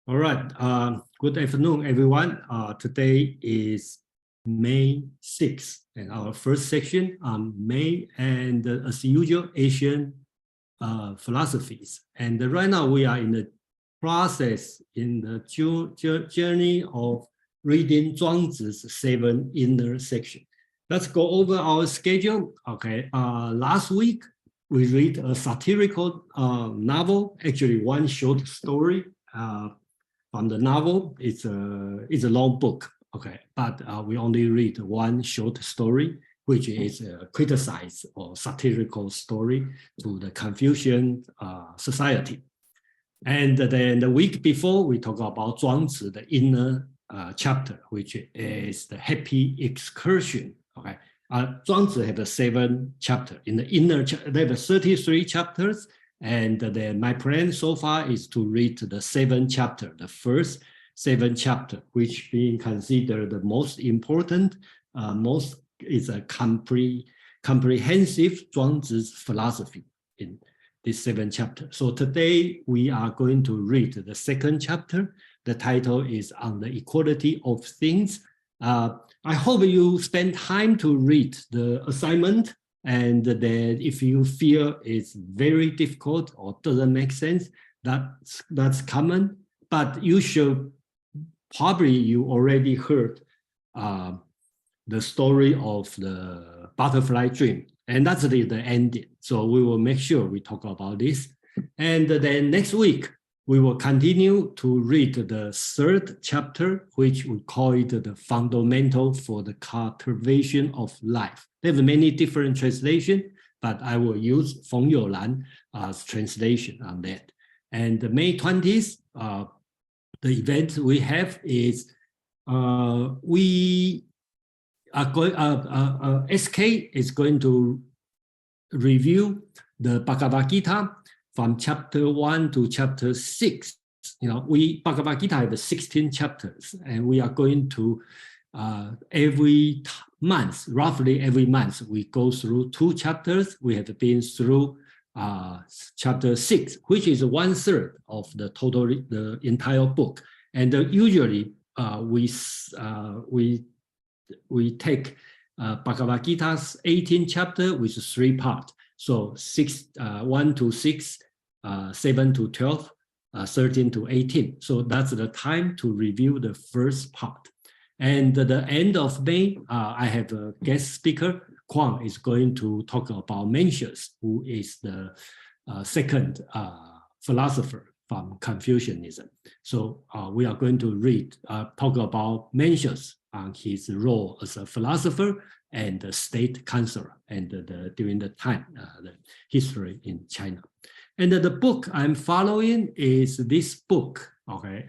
All right. Good afternoon, everyone. Today is May 6th, and our first section on May and as usual, Asian philosophies. And right now we are in the process in the journey of reading Zhuangzi's 7 inner section. Let's go over our schedule. Okay. Last week we read a satirical novel, actually one short story. From the novel, it's a long book, okay, but we only read one short story, which is a criticized or satirical story to the Confucian society. And then the week before, we talk about Zhuangzi, the inner chapter, which is the happy excursion, okay. Zhuangzi had 7 chapters. In the inner, there are 33 chapters. And then my plan so far is to read the 7th chapter, the first 7 chapter, which being considered the most important, is a comprehensive Zhuangzi's philosophy in this 7th chapter. So today we are going to read the 2nd chapter. The title is On the Equality of Things. I hope you spend time to read the assignment. And then if you feel it's very difficult or doesn't make sense, that's common. But you should probably you already heard the story of the butterfly dream, and that's the ending. So we will make sure we talk about this. And then next week we will continue to read the 3rd chapter, which we call it the fundamental for the cultivation of life. There are many different translations, but I will use Feng You Lan as translation on that. And May 20th, the event we have is we are going. SK is going to review the Bhagavad Gita from chapter 1 to chapter 6. You know, Bhagavad Gita have 16 chapters, and we are going to every month, roughly every month, we go through 2 chapters. We have been through chapter 6, which is 1/3 of the total, the entire book. And usually we take Bhagavad Gita's 18 chapter with 3 parts. So 1 to 6, 7 to 12, 13 to 18. So that's the time to review the first part. And at the end of May, I have a guest speaker. Kwang is going to talk about Mencius, who is the 2nd philosopher from Confucianism. So we are going to talk about Mencius on his role as a philosopher and the state counselor, and during the time, the history in China. And the book I'm following is this book, okay,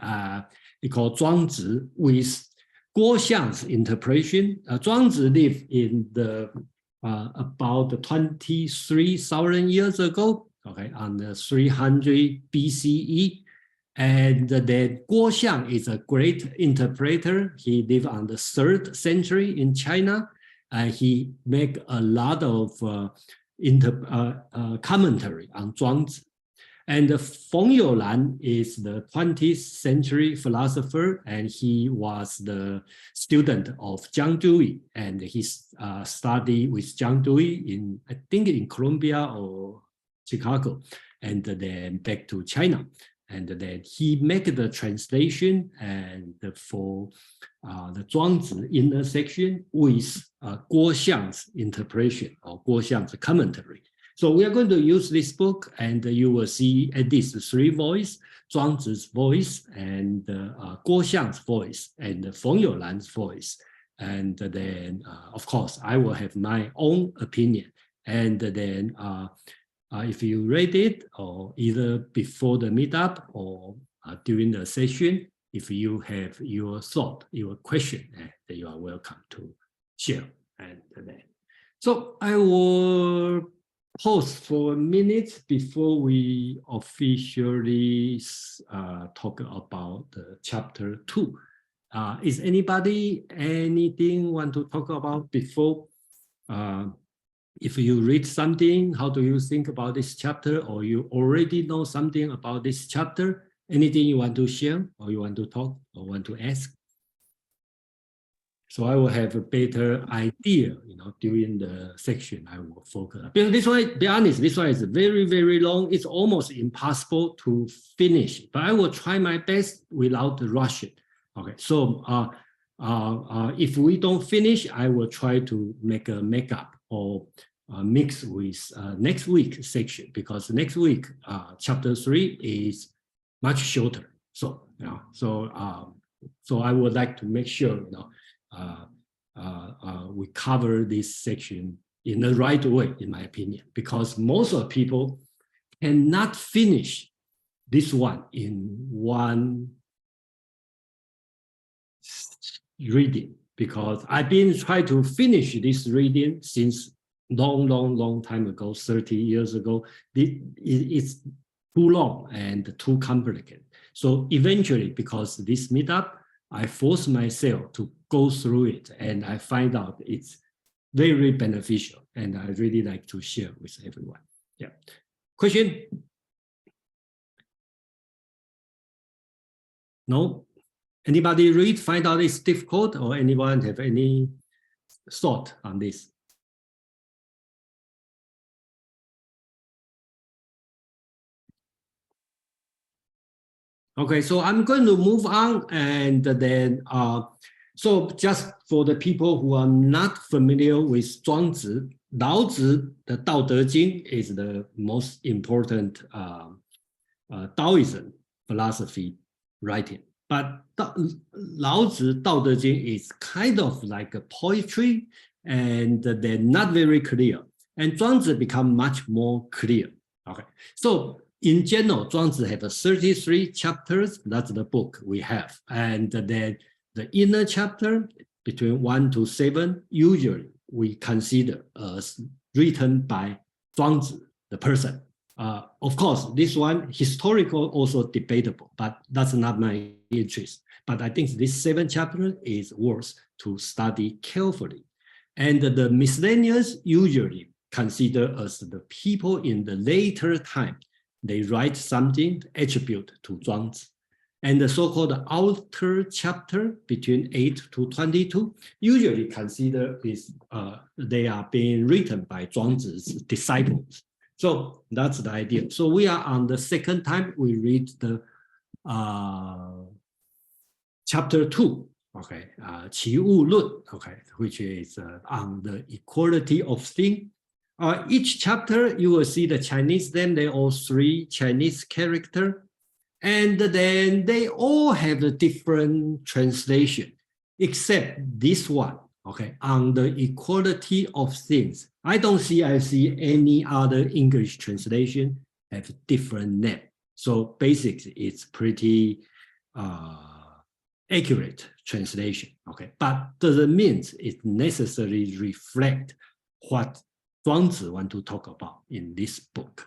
it's called Zhuangzi with Guo Xiang's interpretation. Zhuangzi lived in the about 23,000 years ago, okay, on the 300 BCE. And then Guo Xiang is a great interpreter. He lived on the 3rd century in China. He make a lot of commentary on Zhuangzi. And Feng You Lan is the 20th century philosopher, and he was the student of Zhang Zi, and he studied with Zhang Zi in, I think, in Columbia or Chicago, and then back to China. And then he made the translation and for the Zhuangzi inner section with Guo Xiang's interpretation or Guo Xiang's commentary. So we are going to use this book, and you will see at least 3 voices: Zhuangzi's voice, and Guo Xiang's voice, and Feng You Lan's voice. And then, of course, I will have my own opinion. And then if you read it, or either before the meetup or during the session, if you have your thought, your question, then you are welcome to share. And then, so I will pause for a minute before we officially talk about the chapter 2. Is anything want to talk about before? If you read something, how do you think about this chapter, or you already know something about this chapter? Anything you want to share or you want to talk or want to ask? So I will have a better idea, during the section I will focus. Because this one, be honest, this one is very, very long. It's almost impossible to finish, but I will try my best without rushing. Okay, so if we don't finish, I will try to make a makeup or mix with next week section, because next week chapter 3 is much shorter. So so I would like to make sure we cover this section in the right way, in my opinion, because most of people cannot finish this one in one reading, because I've been trying to finish this reading since long time ago, 30 years ago. It's too long and too complicated. So eventually, because this meetup, I force myself to go through it, and I find out it's very beneficial, and I really like to share with everyone. Yeah. Question? No? Anybody read, find out it's difficult, or anyone have any thought on this? Okay, so I'm going to move on, and then so just for the people who are not familiar with Zhuangzi, Laozi, the Dao Jing is the most important Taoism philosophy writing. But Laozi, Dao Jing is kind of like a poetry, and they're not very clear. And Zhuangzi become much more clear. Okay, so in general, Zhuangzi have 33 chapters. That's the book we have. And then the inner chapter, between 1 to 7, usually we consider as written by Zhuangzi, the person. Of course, this one, historical, also debatable, but that's not my interest. But I think this 7th chapter is worth to study carefully. And the miscellaneous usually consider as the people in the later time. They write something attribute to Zhuangzi. And the so-called outer chapter between 8 to 22 usually consider is they are being written by Zhuangzi's disciples. So that's the idea. So we are on the second time we read the chapter 2, okay, Qi Wu Lun, okay, which is on the equality of things. Each chapter, you will see the Chinese name, they all 3 Chinese characters, and then they all have a different translation, except this one, okay, on the equality of things. I see any other English translation have different name. So basically, it's pretty accurate translation, okay, but doesn't mean it necessarily reflect what Zhuangzi want to talk about in this book.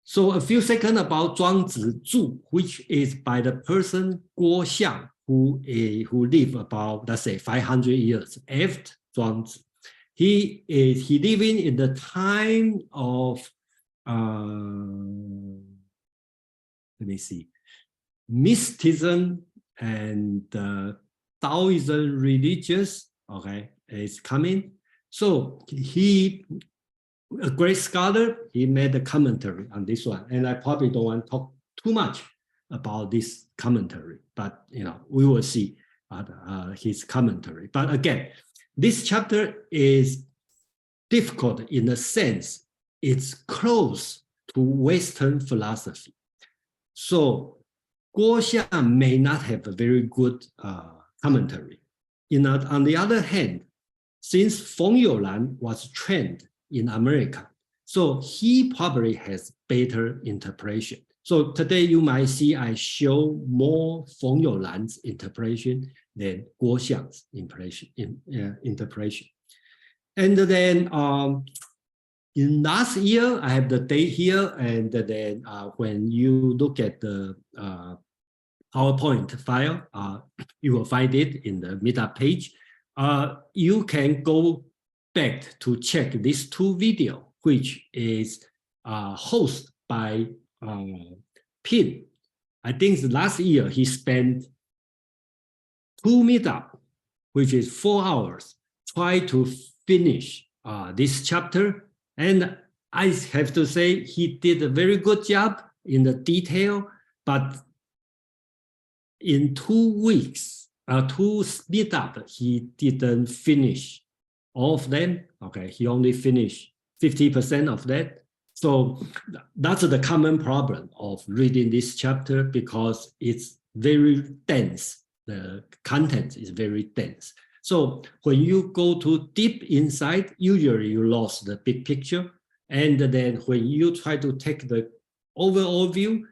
So a few seconds about Zhuangzi Zhu, which is by the person Guo Xiang, who lived about, let's say, 500 years after Zhuangzi. He living in the time of let me see, mysticism and Taoism religious, okay, is coming. So he, a great scholar, he made a commentary on this one. And I probably don't want to talk too much about this commentary, but we will see his commentary. But again, this chapter is difficult in a sense. It's close to Western philosophy. So Guo Xiang may not have a very good commentary. On the other hand, since Feng You Lan was trained in America, so he probably has better interpretation. So today you might see I show more Feng You Lan's interpretation than Guo Xiang's interpretation. And then in last year, I have the date here, and then when you look at the PowerPoint file, you will find it in the meetup page. You can go back to check these 2 videos, which is hosted by Pin, I think last year he spent 2 meetups, which is 4 hours, try to finish this chapter. And I have to say he did a very good job in the detail, but in 2 weeks, 2 meetups, he didn't finish all of them. Okay, he only finished 50% of that. So that's the common problem of reading this chapter because it's very dense. The content is very dense. So when you go to deep inside, usually you lost the big picture. And then when you try to take the overall view,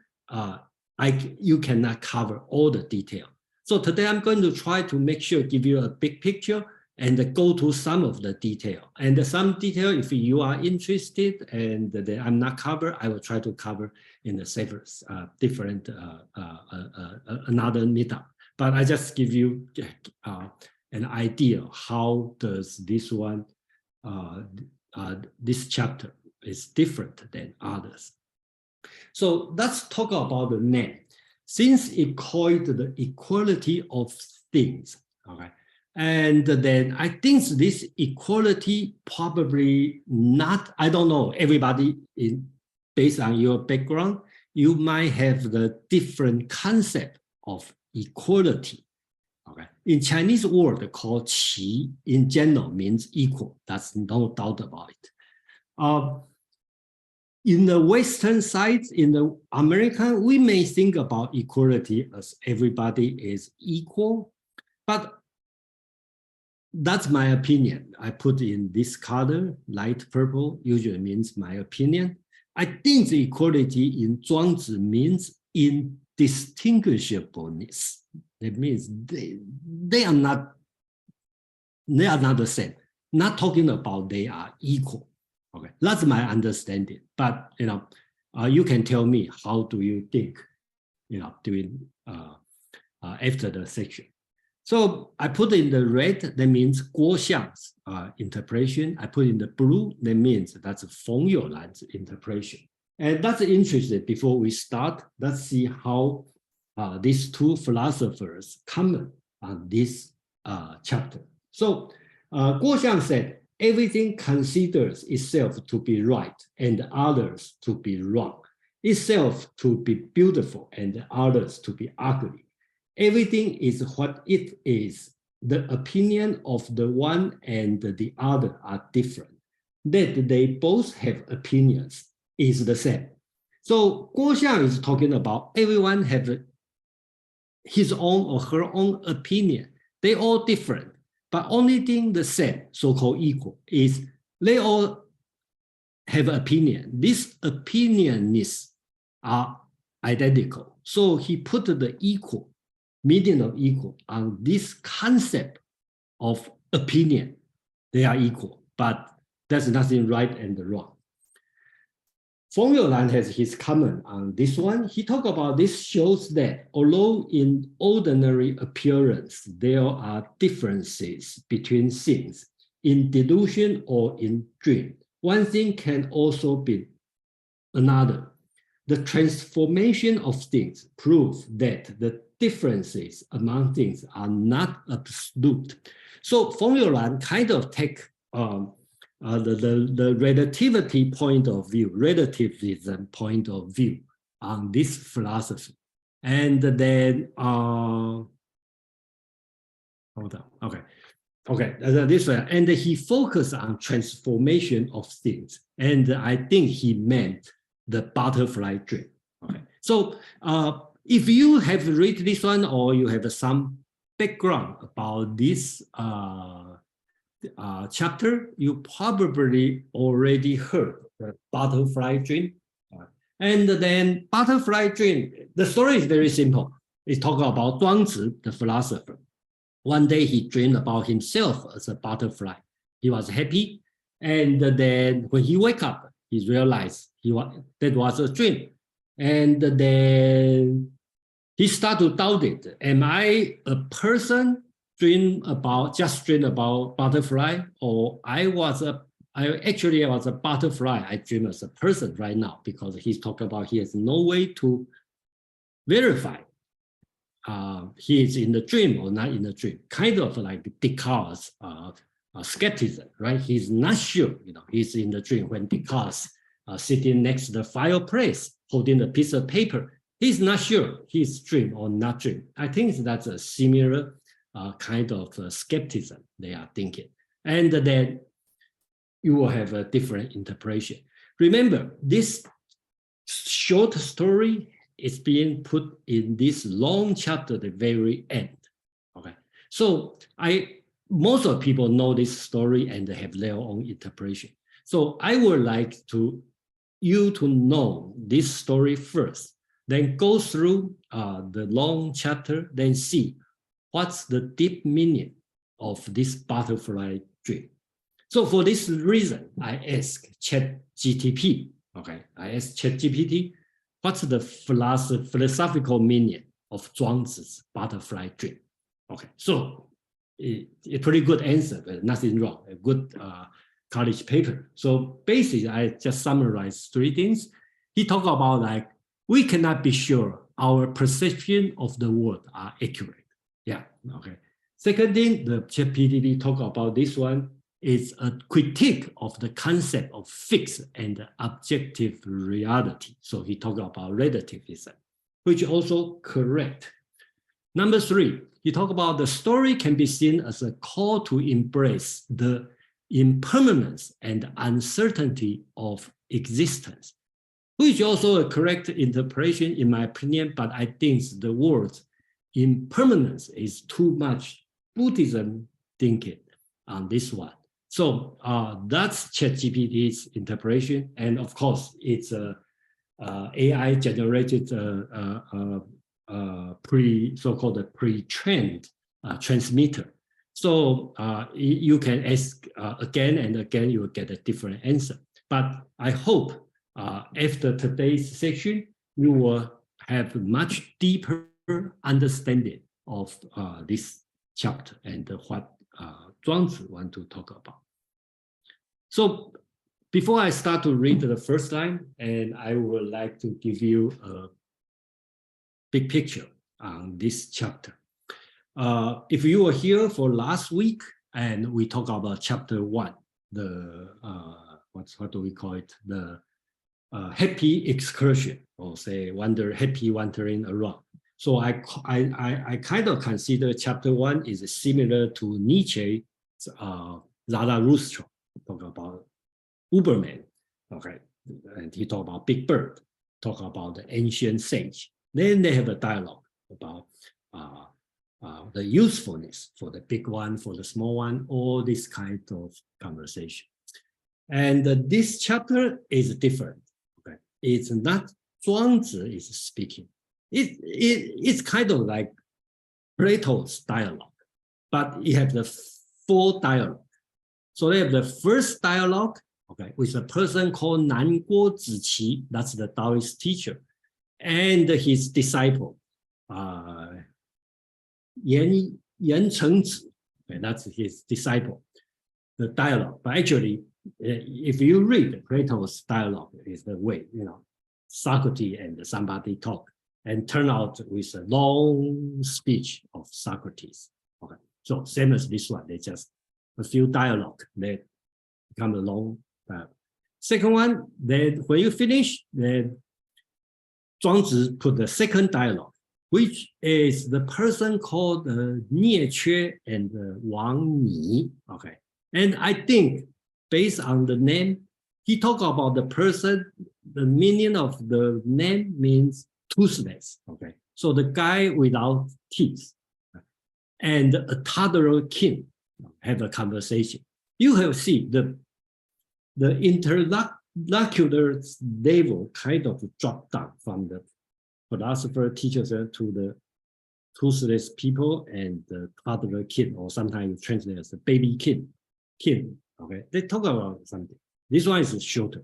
you cannot cover all the detail. So today I'm going to try to make sure, give you a big picture and go to some of the detail. And some detail, if you are interested and then I'm not covered, I will try to cover in the several different, another meetup. But I just give you an idea how does this one, this chapter is different than others. So let's talk about the name. Since it called the equality of things, okay, and then I think this equality probably not, I don't know, everybody based on your background, you might have the different concept of equality. Okay, in Chinese word called qi, in general means equal. That's no doubt about it. In the Western side, in the American, we may think about equality as everybody is equal, but that's my opinion. I put in this color, light purple, usually means my opinion. I think the equality in Zhuangzi means indistinguishableness. That means they are not the same. Not talking about they are equal. Okay, that's my understanding. But you can tell me how do you think, during after the section. So I put in the red, that means Guo Xiang's interpretation. I put in the blue, that means that's Feng You Lan's interpretation. And that's interesting. Before we start, let's see how these 2 philosophers comment on this chapter. So Guo Xiang said, everything considers itself to be right and others to be wrong, itself to be beautiful and others to be ugly. Everything is what it is. The opinion of the one and the other are different. That they both have opinions is the same. So Guo Xiang is talking about everyone have his own or her own opinion. They all different, but only thing the same, so-called equal, is they all have opinion. These opinions are identical. So he put the equal, meaning of equal on this concept of opinion. They are equal, but there's nothing right and wrong. Feng You Lan has his comment on this one. He talked about this shows that although in ordinary appearance, there are differences between things in delusion or in dream. One thing can also be another. The transformation of things proves that the differences among things are not absolute. So Feng You Lan kind of take the relativity point of view, relativism point of view on this philosophy. And then, hold on, okay, this way. And he focused on transformation of things. And I think he meant the butterfly dream. Okay, so if you have read this one or you have some background about this chapter, you probably already heard the butterfly dream. And then butterfly dream, the story is very simple. It's talking about Zhuang Zi, the philosopher. One day he dreamed about himself as a butterfly. He was happy. And then when he wake up, he realized that was a dream. And then he started to doubt it. Am I a person just dream about butterfly, or I was a butterfly. I dream as a person right now, because he's talking about he has no way to verify he is in the dream or not in the dream, kind of like Descartes' skepticism, right? He's not sure, he's in the dream when Descartes sitting next to the fireplace, holding a piece of paper. He's not sure he's dream or not dream. I think that's a similar kind of skepticism they are thinking. And then you will have a different interpretation. Remember, this short story is being put in this long chapter at the very end. Okay, so most of people know this story and they have their own interpretation. So I would like you to know this story first, then go through the long chapter, then see what's the deep meaning of this butterfly dream. So for this reason, I asked ChatGPT, okay, I asked ChatGPT, what's the philosophical meaning of Zhuangzi's butterfly dream? Okay, so a pretty good answer, but nothing wrong, a good college paper. So basically, I just summarized three things. He talked about like, we cannot be sure our perception of the world are accurate. Yeah, okay. Second thing, the ChatGPT talk about this one is a critique of the concept of fixed and objective reality. So he talked about relativism, which is also correct. Number three, he talked about the story can be seen as a call to embrace the impermanence and uncertainty of existence, which is also a correct interpretation in my opinion, but I think the word impermanence is too much Buddhism thinking on this one. So that's ChatGPT's interpretation. And of course, it's a AI generated so-called pre-trained transmitter. So you can ask again and again, you will get a different answer. But I hope after today's section, you will have much deeper understanding of this chapter and what Zhuangzi want to talk about. So before I start to read the first line, and I would like to give you a big picture on this chapter. If you were here for last week, and we talk about chapter 1, the what do we call it? The happy excursion, or say happy wandering around. So I kind of consider chapter 1 is similar to Nietzsche's Zarathustra, talk about Uberman, okay, and he talk about Big Bird, talk about the ancient sage. Then they have a dialogue about the usefulness for the big one, for the small one, all this kind of conversation. And this chapter is different. Okay, it's not Zhuangzi is speaking. It's kind of like Plato's dialogue, but you have the 4 dialogue. So they have the first dialogue, okay, with a person called Nan Guo Ziqi, that's the Taoist teacher, and his disciple, Yan Chengzi, okay, that's his disciple, the dialogue. But actually, if you read Plato's dialogue, is the way, Socrates and somebody talk, and turn out with a long speech of Socrates. Okay, so same as this one, they just a few dialogue, they become a long dialogue. Second one, then when you finish, then Zhuangzi put the second dialogue, which is the person called Nie Que and Wang Ni. Okay, and I think based on the name, he talked about the person. The meaning of the name means toothless. Okay, so the guy without teeth, and a toddler kid have a conversation. You have seen the interlocutor level kind of drop down from the philosopher teachers to the toothless people and the toddler kid, or sometimes translated as the baby kid. Okay, they talk about something. This one is shorter.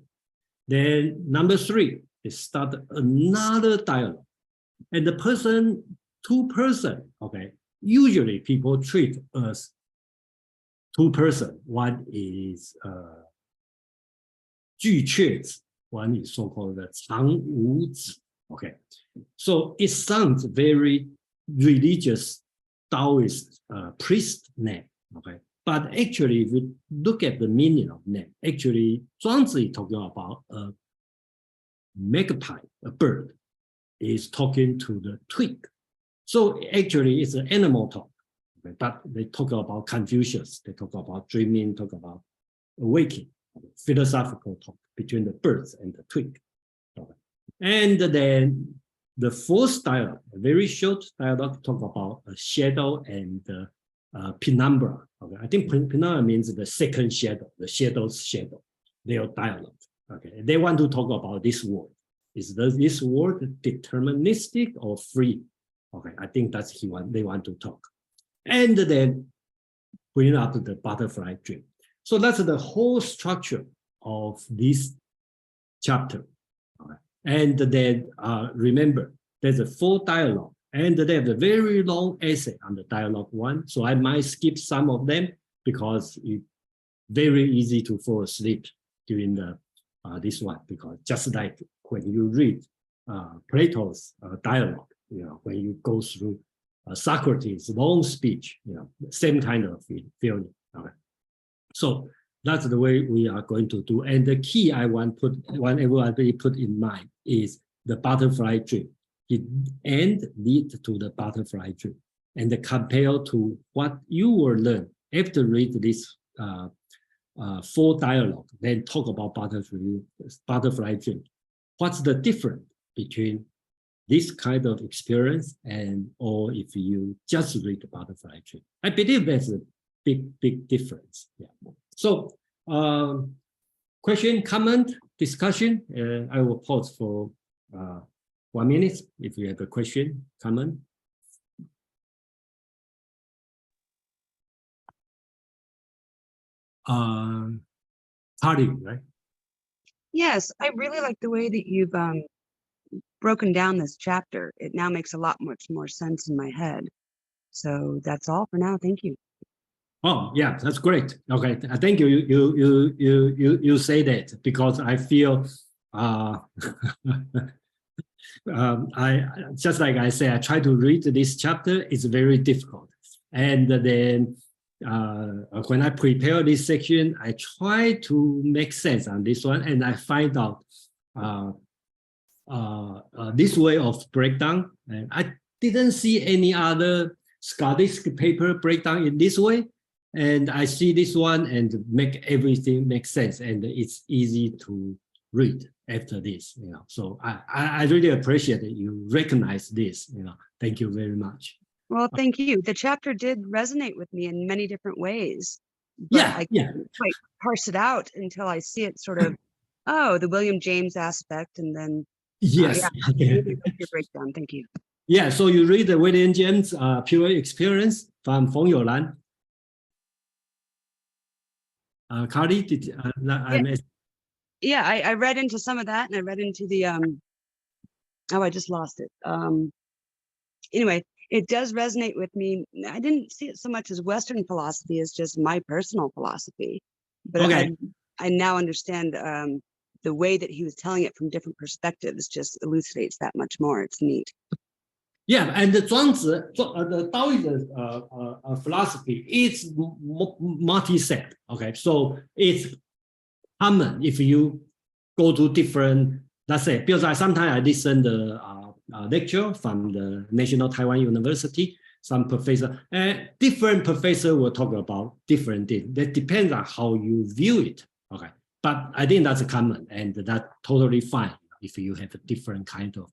Then number 3, they start another dialogue, and the two person. Okay, usually people treat as 2 person. One is 巨阙子, one is so-called the 常无子. Okay, so it sounds very religious Taoist priest name. Okay, but actually, if you look at the meaning of name, actually, Zhuangzi talking about a magpie, a bird, is talking to the twig. So actually, it's an animal talk, okay? But they talk about Confucius, they talk about dreaming, talk about awakening, philosophical talk between the birds and the twig. Okay? And then the fourth dialogue, a very short dialogue, talk about a shadow and penumbra. Okay? I think penumbra means the second shadow, the shadow's shadow, their dialogue. Okay, they want to talk about this word. Is this word deterministic or free? Okay, I think that's they want to talk. And then bring up the butterfly dream. So that's the whole structure of this chapter. Okay. And then remember, there's a full dialogue, and there's a very long essay on the dialogue one. So I might skip some of them because it's very easy to fall asleep during the this one, because just like when you read Plato's dialogue, when you go through Socrates' long speech, same kind of feeling. Okay. So that's the way we are going to do. And the key I want everyone to put in mind is the butterfly dream. It end lead to the butterfly dream, and compare to what you will learn after read this full dialogue, then talk about butterfly dream. What's the difference between this kind of experience or if you just read the butterfly dream? I believe there's a big difference. Yeah. So question, comment, discussion. I will pause for 1 minute if you have a question, comment. Party, right? Yes, I really like the way that you've broken down this chapter. It now makes a lot much more sense in my head. So that's all for now. Thank you. Oh yeah, that's great. Okay, thank you. You say that because I feel I just like I say, I try to read this chapter. It's very difficult, and then when I prepare this section, I try to make sense on this one, and I find out this way of breakdown. And I didn't see any other scholastic paper breakdown in this way, and I see this one and make everything make sense, and it's easy to read after this. So I really appreciate that you recognize this. Thank you very much. Well, thank you. The chapter did resonate with me in many different ways, but Yeah, I couldn't quite parse it out until I see it sort of, the William James aspect, and then yes, really like your breakdown. Thank you. Yeah. So you read the William James Pure Experience from Feng You Lan. Carly, did I missed? Yeah, I read into some of that, and I read into the I just lost it. Anyway, it does resonate with me. I didn't see it so much as Western philosophy as just my personal philosophy, but Okay. I now understand the way that he was telling it from different perspectives just elucidates that much more. It's neat. Yeah, and the Zhuangzi, the Taoist philosophy is multi-set. Okay, so it's common if you go to different, let's say, because sometimes I listen the lecture from the National Taiwan University, some professor, different professor will talk about different things. That depends on how you view it. Okay, but I think that's common, and that's totally fine if you have a different kind of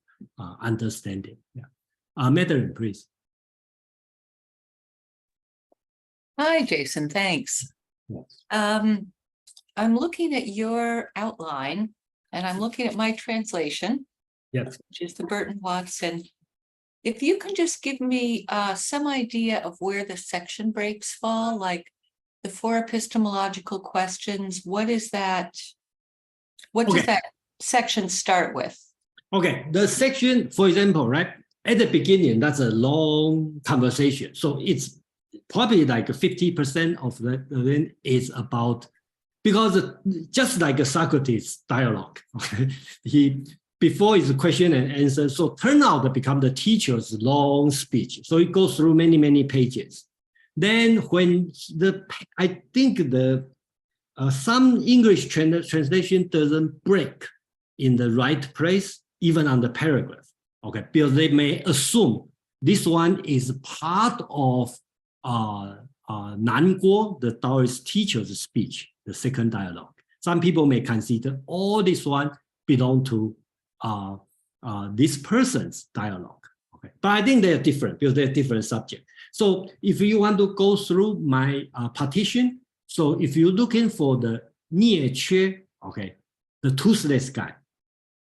understanding. Yeah. Madeline, please. Hi, Jason. Thanks. Yes. I'm looking at your outline, and I'm looking at my translation, Yes. which is the Burton Watson. If you can just give me some idea of where the section breaks fall, like the 4 epistemological questions, what is that? What does that section start with? Okay, the section, for example, right, at the beginning, that's a long conversation. So it's probably like 50% of the event is about, because just like a Socrates dialogue, okay, before is a question and answer. So turn out to become the teacher's long speech. So it goes through many, many pages. Then when I think some English translation doesn't break in the right place, even on the paragraph, okay? Because they may assume this one is part of Nan Guo, the Taoist teacher's speech, the second dialogue. Some people may consider all this one belong to this person's dialogue. Okay, but I think they're different because they're different subject. So if you want to go through my partition, so if you're looking for the Nie Che, okay, the toothless guy,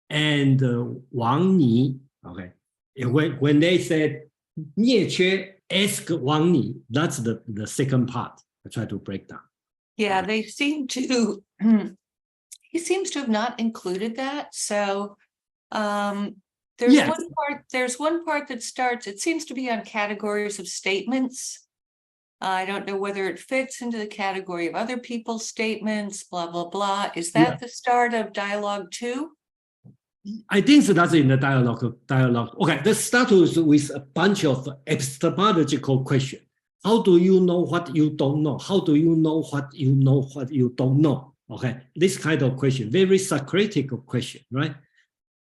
and Wang Ni, okay, when they said Nie Che ask Wang Ni, that's the second part. I try to break down. Yeah, they seem to, he seems to have not included that. So there's Yes. one part that starts, it seems to be on categories of statements. I don't know whether it fits into the category of other people's statements, blah, blah, blah. Is that the start of dialogue 2? I think so that's in the dialogue. Okay, let's start with a bunch of epistemological questions. How do you know what you don't know? How do you know what you don't know? Okay, this kind of question, very Socratic question, right?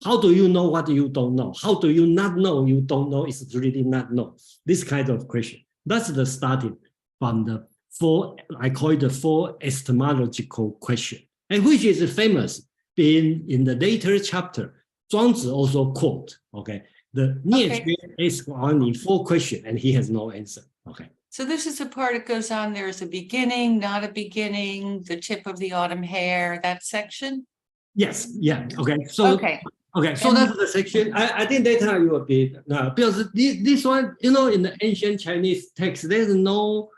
How do you know what you don't know? How do you not know you don't know is really not know? This kind of question. That's the starting from the four, I call it the four epistemological question, and which is famous in the later chapter. Zhuangzi also quote, okay, the Nie Che asked only 4 questions and he has no answer. Okay. So this is the part that goes on. There's a beginning, not a beginning, the tip of the autumn hair, that section? Yes, yeah, okay. So okay, so that's the section. I think later you will be, because this one, you know, in the ancient Chinese text, there's no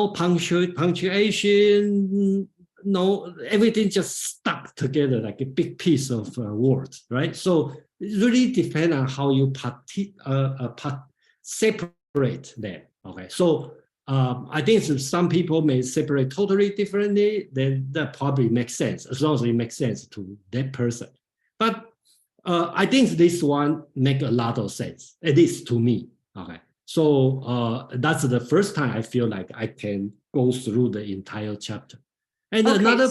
punctuation, no, everything just stuck together like a big piece of words, right? So it really depends on how you separate them. Okay, so I think some people may separate totally differently, then that probably makes sense, as long as it makes sense to that person. But I think this one makes a lot of sense, at least to me. Okay, so that's the first time I feel like I can go through the entire chapter. And another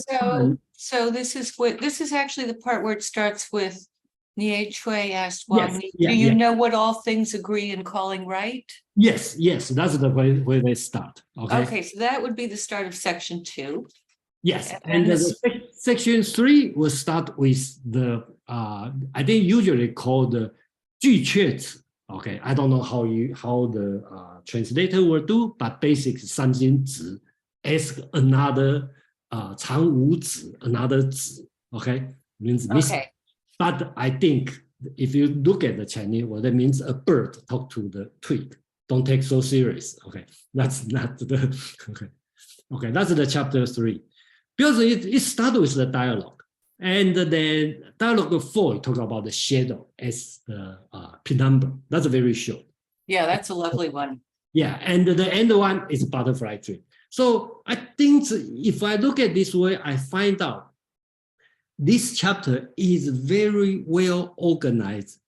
so this is actually the part where it starts with Nie Chui asked Wang Ni, do you know what all things agree in calling right? Yes, that's the way where they start. Okay, so that would be the start of section 2. Yes, and section 3 will start with the I think usually called the 句确词. Okay, I don't know how the translator will do, but basically something 子 ask another 长无子 another 子. Okay, means missing. But I think if you look at the Chinese, well, that means a bird talk to the twig. Don't take so serious. Okay, that's not the okay. That's the chapter 3, because it starts with the dialogue, and then dialogue 4 it talk about the shadow as the penumbra. That's very short. Yeah, that's a lovely one. Yeah, and the end one is butterfly tree. So I think if I look at this way, I find out this chapter is very well organized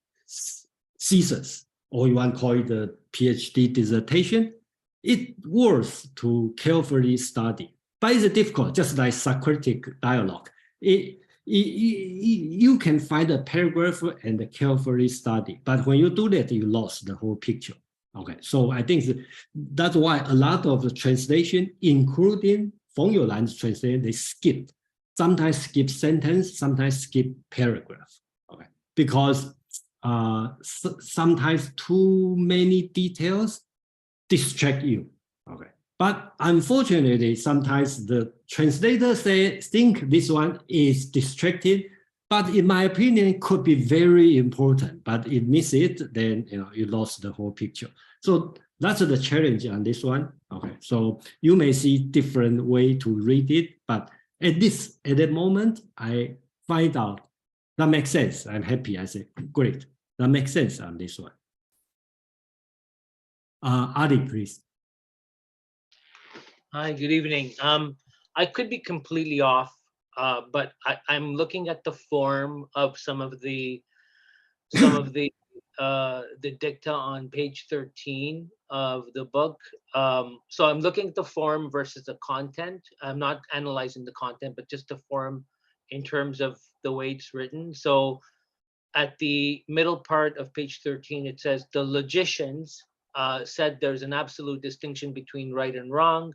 thesis, or you want to call it the PhD dissertation. It's worth to carefully study, but it's difficult, just like Socratic dialogue. You can find a paragraph and carefully study, but when you do that, you lost the whole picture. Okay, so I think that's why a lot of the translation, including Feng You Lan's translation, they skip. Sometimes skip sentence, sometimes skip paragraph. Okay, because sometimes too many details distract you. Okay, but unfortunately, sometimes the translators think this one is distracted, but in my opinion, it could be very important. But if miss it, then you lost the whole picture. So that's the challenge on this one. Okay, so you may see different way to read it, but at that moment, I find out that makes sense. I'm happy. I say, great, that makes sense on this one. Ali, please. Hi, good evening. I could be completely off but I'm looking at the form of some of the dicta on page 13 of the book. So I'm looking at the form versus the content. I'm not analyzing the content, but just the form in terms of the way it's written. So at the middle part of page 13, it says the logicians said there's an absolute distinction between right and wrong.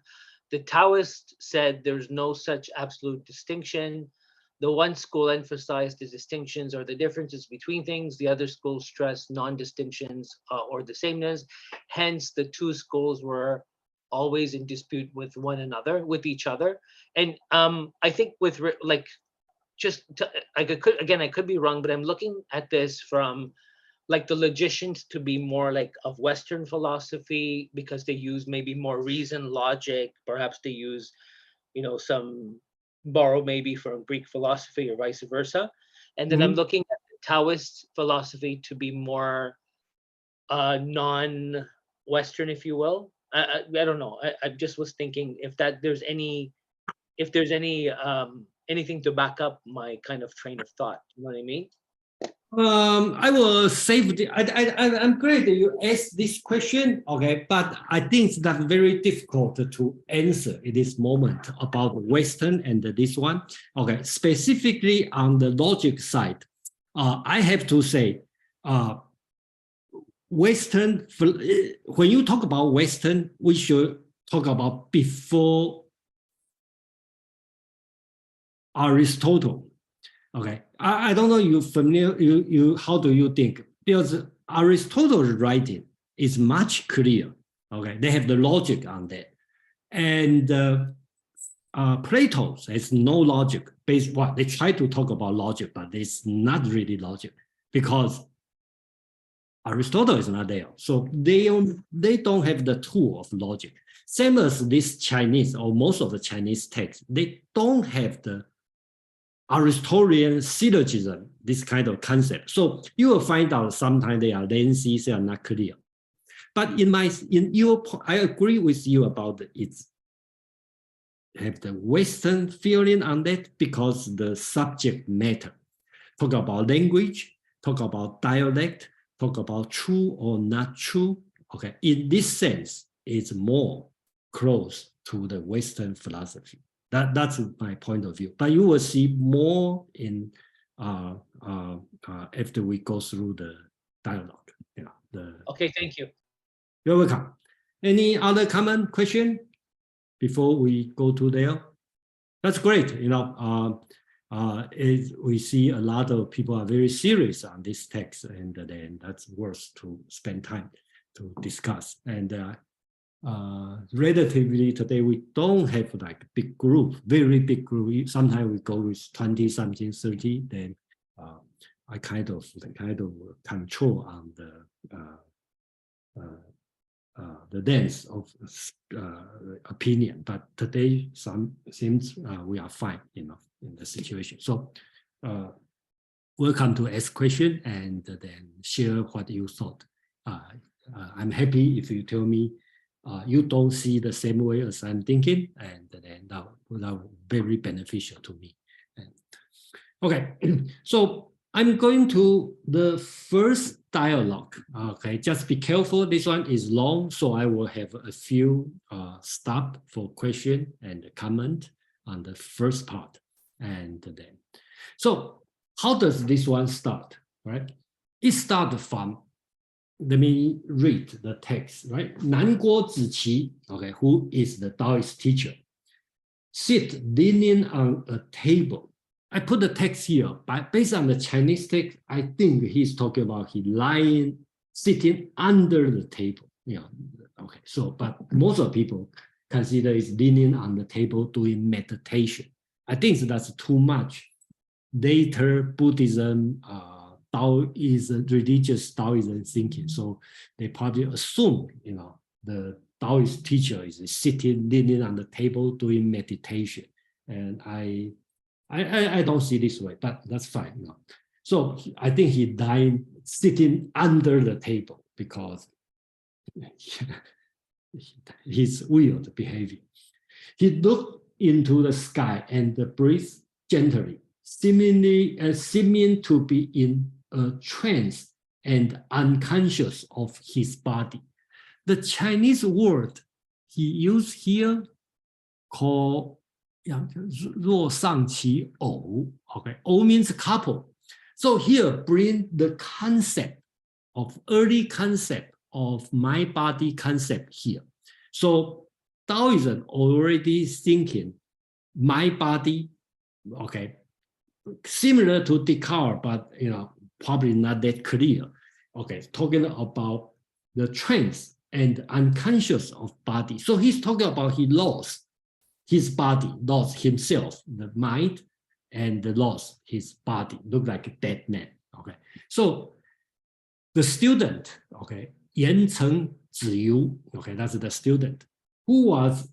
The Taoists said there's no such absolute distinction. The one school emphasized the distinctions or the differences between things. The other school stressed non-distinctions or the sameness. Hence, the two schools were always in dispute with one another, with each other. And I think with like, I could be wrong, but I'm looking at this from like the logicians to be more like of Western philosophy because they use maybe more reason, logic. Perhaps they use, some borrow maybe from Greek philosophy or vice versa. And then I'm looking at the Taoist philosophy to be more non-Western, if you will. I don't know. I just was thinking if there's any anything to back up my kind of train of thought. You know what I mean? I will save I'm glad that you asked this question, okay, but I think it's not very difficult to answer at this moment about Western and this one. Okay, specifically on the logic side, I have to say, Western, when you talk about Western, we should talk about before Aristotle. Okay, I don't know you familiar. You how do you think? Because Aristotle's writing is much clearer. Okay, they have the logic on that, and Plato has no logic. They try to talk about logic, but it's not really logic because Aristotle is not there. So they don't have the tool of logic. Same as this Chinese or most of the Chinese texts, they don't have the Aristotelian syllogism, this kind of concept. So you will find out sometimes they are lengthy, they are not clear. But I agree with you about it. Have the Western feeling on that because the subject matter. Talk about language, talk about dialect, talk about true or not true. Okay, in this sense, it's more close to the Western philosophy. That's my point of view. But you will see more in after we go through the dialogue. Okay, thank you. You're welcome. Any other comment, question before we go to there? That's great. We see a lot of people are very serious on this text, and then that's worth to spend time to discuss. And relatively today, we don't have like big group, very big group. Sometimes we go with 20 something, 30. Then I kind of control on the dance of opinion. But today, seems we are fine, in the situation. So welcome to ask question and then share what you thought. I'm happy if you tell me you don't see the same way as I'm thinking, and then that will be very beneficial to me. Okay, so I'm going to the first dialogue. Okay, just be careful. This one is long, so I will have a few stop for question and comment on the first part. And then, so how does this one start, right? It starts from, let me read the text, right? Nan Guo Ziqi, okay, who is the Taoist teacher, sit leaning on a table. I put the text here, but based on the Chinese text, I think he's talking about he lying, sitting under the table. Okay, so, but most of people consider it's leaning on the table doing meditation. I think that's too much. Later Buddhism, Taoism, religious Taoism thinking. So they probably assume, the Taoist teacher is sitting, leaning on the table doing meditation. And I don't see this way, but that's fine. So I think he died sitting under the table because his weird behavior. He looked into the sky and breathed gently, seeming to be in a trance and unconscious of his body. The Chinese word he used here called 若上其偶, okay, 偶 means couple. So here bring the concept of early concept of my body concept here. So Taoism already thinking my body, okay, similar to Descartes, but probably not that clear. Okay, talking about the trance and unconscious of body. So he's talking about he lost his body, lost himself, the mind, and lost his body, look like a dead man. Okay, so the student, okay, Yan Cheng Ziyu, okay, that's the student who was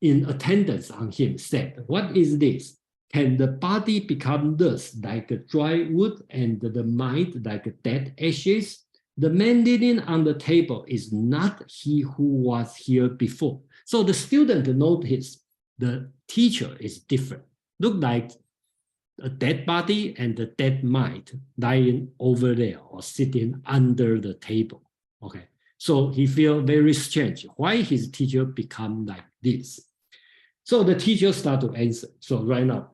in attendance on him, said, "What is this? Can the body become dust like dry wood and the mind like dead ashes? The man leaning on the table is not he who was here before." So the student noticed the teacher is different. Look like a dead body and a dead mind lying over there or sitting under the table. Okay, so he feel very strange. Why his teacher become like this? So the teacher start to answer. So right now,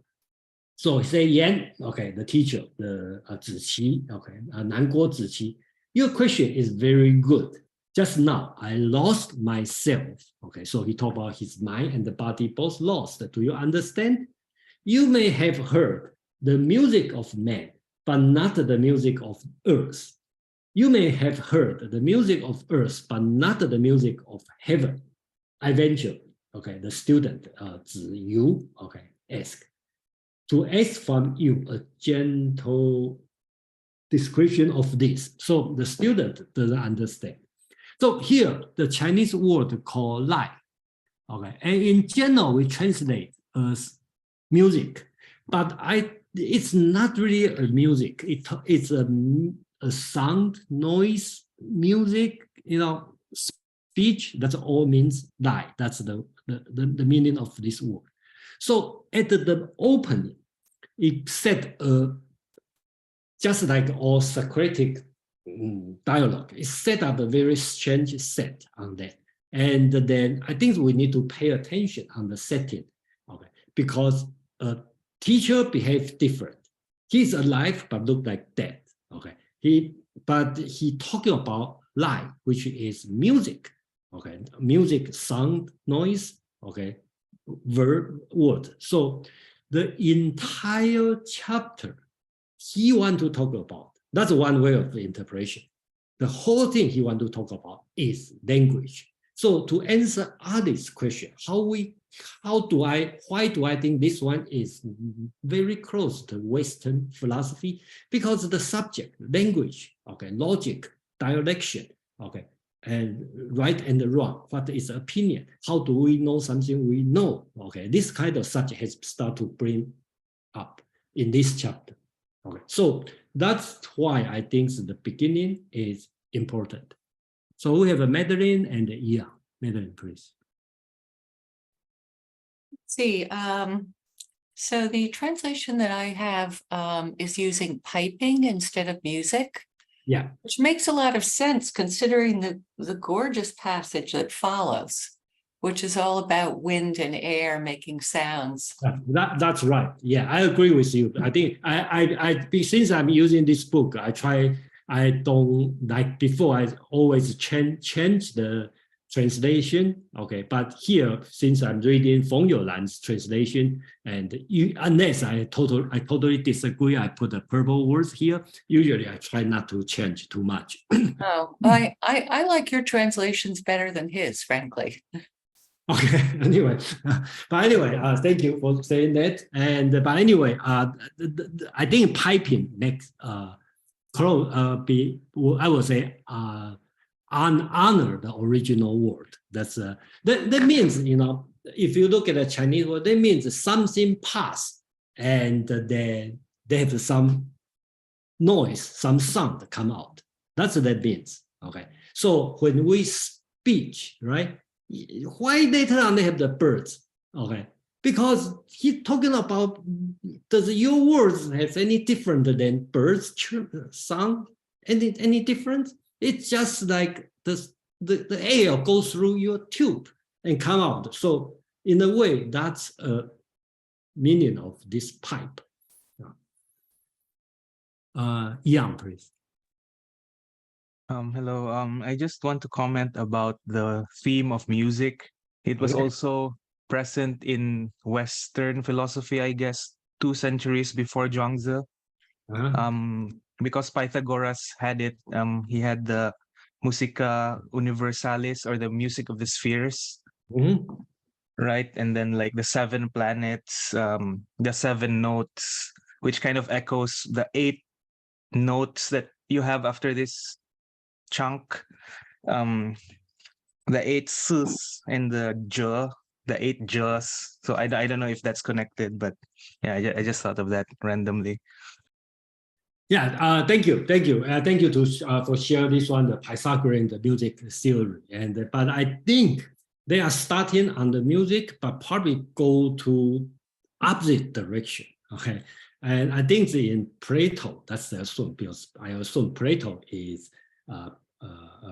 so say Yan, okay, the teacher, the Ziqi, okay, Nanguo Ziqi, your question is very good. Just now, I lost myself. Okay, so he talked about his mind and the body both lost. Do you understand? You may have heard the music of man, but not the music of earth. You may have heard the music of earth, but not the music of heaven. I venture, okay, the student, Ziyu, okay, ask, to ask from you a gentle description of this. So the student doesn't understand. So here, the Chinese word called lai, okay, and in general, we translate as music, but it's not really a music. It's a sound, noise, music, speech. That's all means lai. That's the meaning of this word. So at the opening, it said just like all Socratic dialogue, it set up a very strange set on that. And then I think we need to pay attention on the setting, okay? Because a teacher behaves different. He's alive but look like dead, okay? But he talking about life, which is music, okay? Music, sound, noise, okay? Verb, word. So the entire chapter he want to talk about, that's one way of the interpretation. The whole thing he want to talk about is language. So to answer Ali's question, why do I think this one is very close to Western philosophy? Because the subject, language, okay, logic, direction, okay, and right and wrong, what is opinion? How do we know something we know? Okay, this kind of subject has started to bring up in this chapter. Okay, so that's why I think the beginning is important. So we have a Madeline and a Iya. Madeline, please. Let's see, so the translation that I have is using piping instead of music. Yeah. Which makes a lot of sense considering the gorgeous passage that follows, which is all about wind and air making sounds. That's right. Yeah, I agree with you. I think since I'm using this book, I don't like before, I always change the translation. Okay, but here, since I'm reading Feng You Lan's translation, and unless I totally disagree, I put the purple words here. Usually I try not to change too much. Oh, I like your translations better than his, frankly. Okay. Anyway, thank you for saying that. And but anyway, I think piping next I would say honor the original word. That's that means, if you look at the Chinese word, that means something pass and then they have some noise, some sound come out. That's what that means. Okay. So when we speak, right? Why later on they have the birds? Okay. because he's talking about, does your words have any different than birds sound? Any different? It's just like the air goes through your tube and come out. So in a way, that's a meaning of this pipe. Yang, please. Hello. I just want to comment about the theme of music. It was Okay. also present in Western philosophy, I guess, 2 centuries before Zhuangzi. Because Pythagoras had it. He had the Musica Universalis, or the music of the spheres, right? And then like the 7 planets, the 7 notes, which kind of echoes the 8 notes that you have after this chunk, the 8 sus and the j, the 8 js. So I don't know if that's connected, but yeah, I just thought of that randomly. Yeah, thank you for sharing this one, the Pythagorean, the music theory. But I think they are starting on the music, but probably go to opposite direction. Okay, and I think in Plato, that's the assume, because I assume Plato is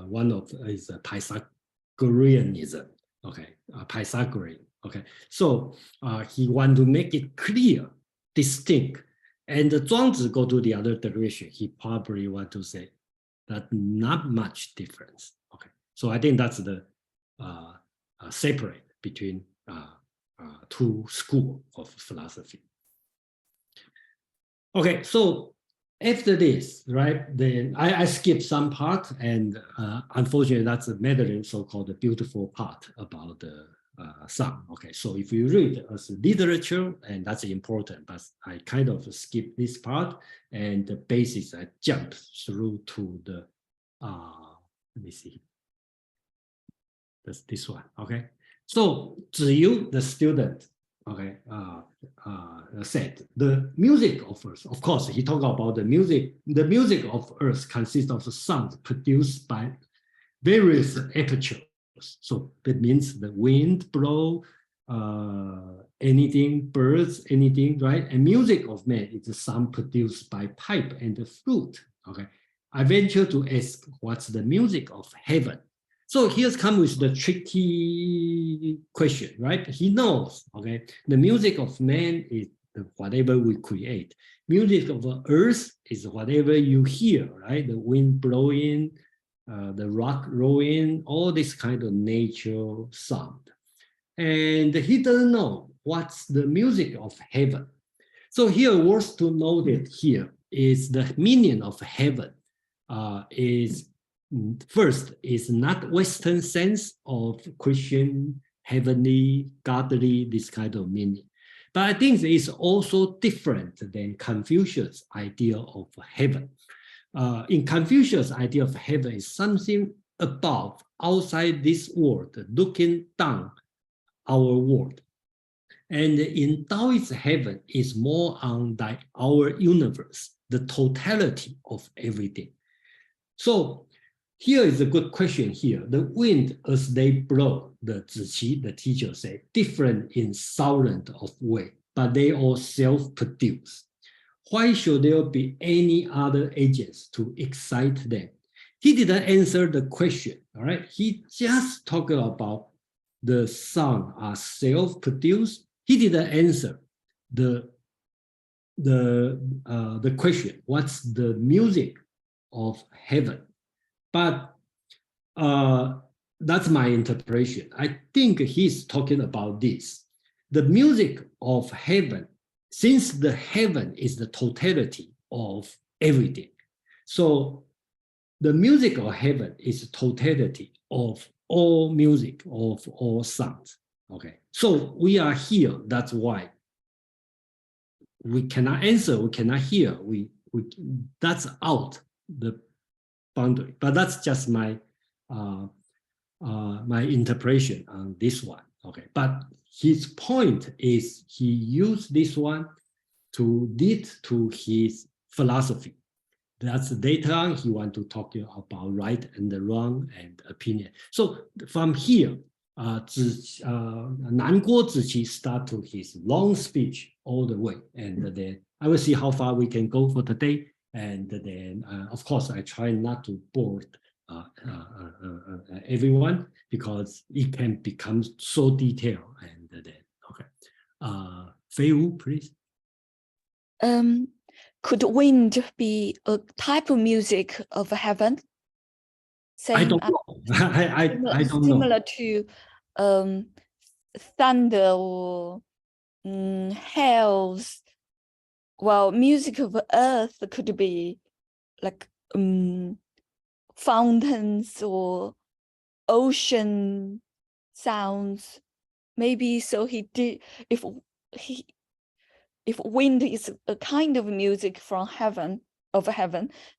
one of is a Pythagoreanism. Okay, Pythagorean. Okay, so he want to make it clear, distinct. And the Zhuangzi go to the other direction. He probably want to say that not much difference. Okay, so I think that's the separate between 2 schools of philosophy. Okay, so after this, right? Then I skipped some part, and unfortunately, that's a Mandarin so-called the beautiful part about the song. Okay, so if you read as literature, and that's important, but I kind of skip this part, and the basis I jump through to the let me see, that's this one. Okay, so Ziyu, the student, okay, said the music of Earth. Of course, he talked about the music. The music of Earth consists of sounds produced by various apertures. So that means the wind blow, anything, birds, anything, right? And music of man is the sound produced by pipe and the flute. Okay, I venture to ask, what's the music of heaven? So here's come with the tricky question, right? He knows, okay, the music of man is whatever we create. Music of the earth is whatever you hear, right? The wind blowing, the rock rolling, all this kind of nature sound. And he doesn't know what's the music of heaven. So here, worth to note it here is the meaning of heaven is first, is not Western sense of Christian, heavenly, godly, this kind of meaning. But I think it's also different than Confucius' idea of heaven. In Confucius' idea of heaven is something above, outside this world, looking down our world. And in Taoist heaven is more on our universe, the totality of everything. So here is a good question here. The wind as they blow, the Ziqi, the teacher say, different in thousands of ways, but they all self-produce. Why should there be any other agents to excite them? He didn't answer the question, all right? He just talked about the sound are self-produced. He didn't answer the question, what's the music of heaven? But that's my interpretation. I think he's talking about this. The music of heaven, since the heaven is the totality of everything. So the music of heaven is the totality of all music, of all sounds. Okay, so we are here. That's why we cannot answer, we cannot hear. That's out the boundary. But that's just my my interpretation on this one. Okay, but his point is he used this one to lead to his philosophy. That's later on he want to talk about right and the wrong and opinion. So from here, Nan Guo Ziqi start to his long speech all the way, and then I will see how far we can go for today. And then, of course, I try not to bore everyone because it can become so detailed. And then, okay, Fei Wu, please. Could wind be a type of music of heaven? I Same don't as- know. I don't know. Similar to thunder or hails. Well, music of earth could be like fountains or ocean sounds. Maybe so he did, if wind is a kind of music from heaven,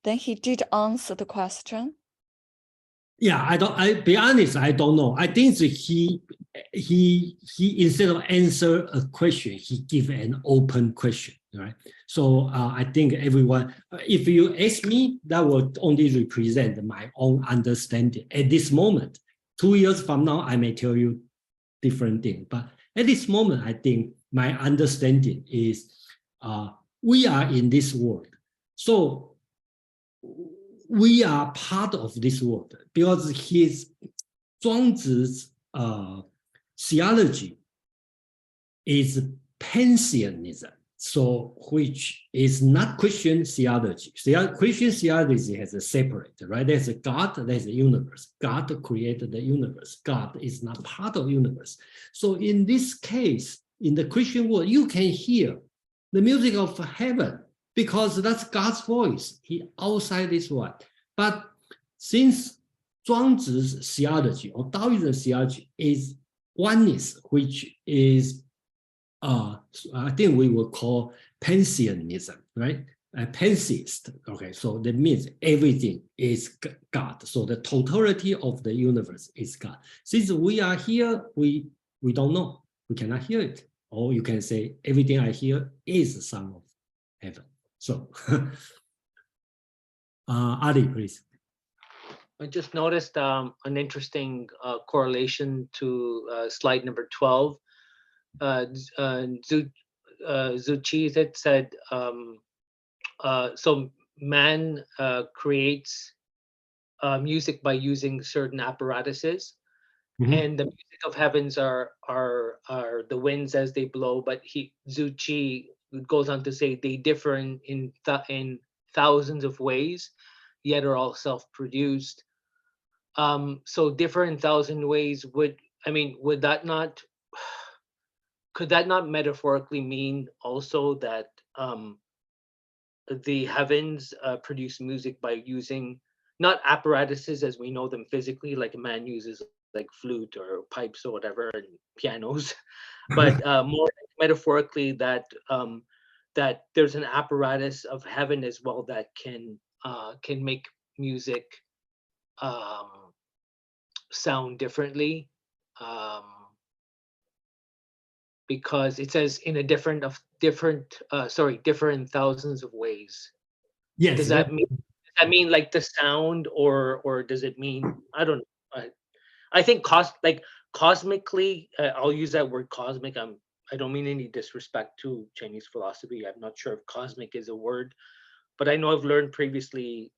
then he did answer the question. Yeah, I be honest, I don't know. I think that he instead of answer a question, he give an open question, right? So I think everyone, if you ask me, that will only represent my own understanding at this moment. 2 years from now, I may tell you different thing, but at this moment, I think my understanding is we are in this world, so we are part of this world because his Zhuangzi's theology is pantheism, so which is not Christian theology. Christian theology has a separate, right? There's a God, there's a universe. God created the universe. God is not part of universe. So in this case, in the Christian world, you can hear the music of heaven, because that's God's voice. He outside this world. But since Zhuangzi's theology or Taoism theology is oneness, which is I think we will call pantheism, right? Pantheist. Okay, so that means everything is God. So the totality of the universe is God. Since we are here, we don't know. We cannot hear it. Or you can say everything I hear is the son of heaven. So, Ali, please. I just noticed an interesting correlation to slide number 12. Zhu Qi said, so man creates music by using certain apparatuses, and the music of heavens are the winds as they blow. But Zhu Qi goes on to say they differ in thousands of ways, yet are all self-produced. So differ in 1,000 ways. Would that not? Could that not metaphorically mean also that the heavens produce music by using not apparatuses as we know them physically, like a man uses like flute or pipes or whatever and pianos, but more metaphorically that that there's an apparatus of heaven as well that can make music sound differently. Because it says in a different thousands of ways. Yes. Does that mean like the sound, or does it mean, I don't know. I think cosmically, I'll use that word cosmic. I don't mean any disrespect to Chinese philosophy. I'm not sure if cosmic is a word, but I know I've learned previously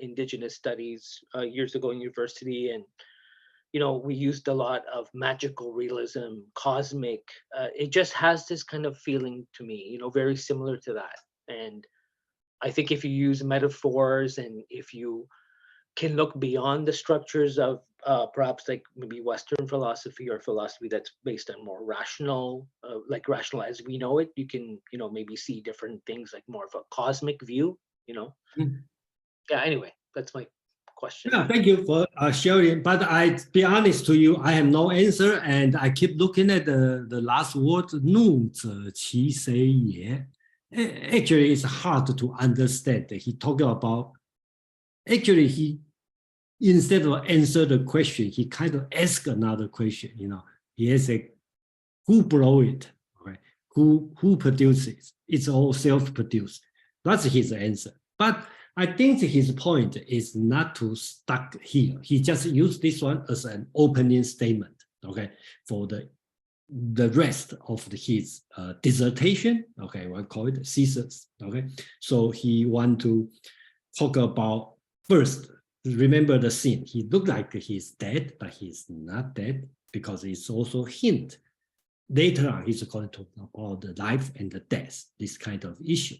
indigenous studies years ago in university, and we used a lot of magical realism, cosmic. It just has this kind of feeling to me, very similar to that. And I think if you use metaphors and if you can look beyond the structures of perhaps like maybe Western philosophy or philosophy that's based on more rational, like rational as we know it, you can, maybe see different things like more of a cosmic view, Yeah, anyway, that's my question. Yeah, thank you for sharing. But I be honest to you, I have no answer, and I keep looking at the last word, 怒者其谁也. Actually, it's hard to understand. He talking about, actually, he instead of answer the question, he kind of ask another question. He has a, who blow it? Okay, who produces? It's all self-produced. That's his answer. But I think his point is not to stuck here. He just used this one as an opening statement. okay, for the rest of his dissertation, okay, we'll call it thesis, okay. So he want to talk about first, remember the scene. He looked like he's dead, but he's not dead because it's also hint. Later on, he's going to talk about the life and the death, this kind of issue.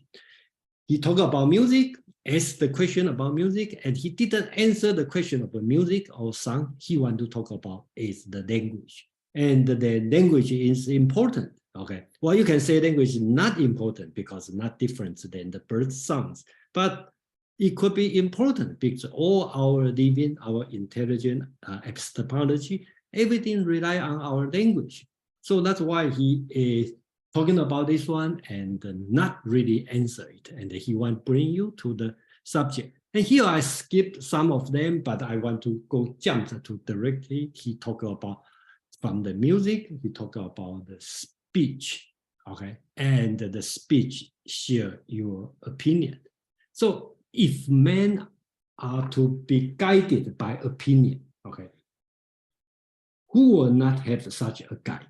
He talked about music, asked the question about music, and he didn't answer the question about music or song. He want to talk about is the language. And the language is important, okay? Well, you can say language is not important because not different than the bird sounds, but it could be important because all our living, our intelligent epistemology, everything rely on our language. So that's why he is talking about this one and not really answer it. And he want to bring you to the subject. And here I skipped some of them, but I want to go jump to directly. He talked about from the music, he talked about the speech, okay? And the speech share your opinion. So if men are to be guided by opinion, okay, who will not have such a guide?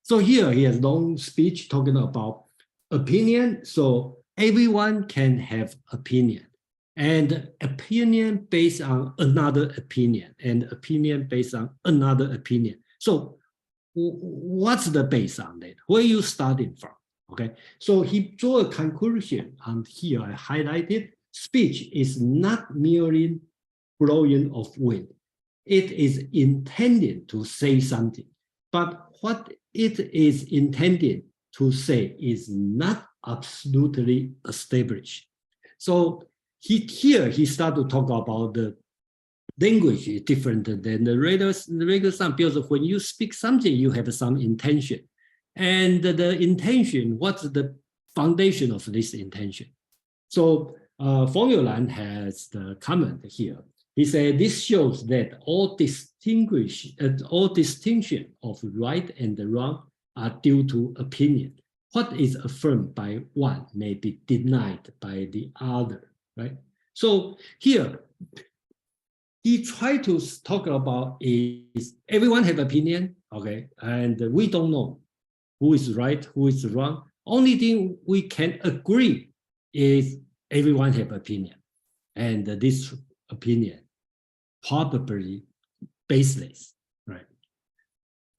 So here he has long speech talking about opinion. So everyone can have opinion, and opinion based on another opinion, and opinion based on another opinion. So what's the base on that? Where you starting from? Okay. So he drew a conclusion, and here I highlighted: speech is not merely blowing of wind. It is intended to say something, but what it is intended to say is not absolutely established. So here he started to talk about the language is different than the regular sound, because when you speak something, you have some intention. And the intention, what's the foundation of this intention? So Feng You Lan has the comment here. He said, this shows that all distinction of right and wrong are due to opinion. What is affirmed by one may be denied by the other, right? So here, he tried to talk about is everyone have opinion, okay? And we don't know who is right, who is wrong. Only thing we can agree is everyone have opinion. And this opinion probably baseless, right?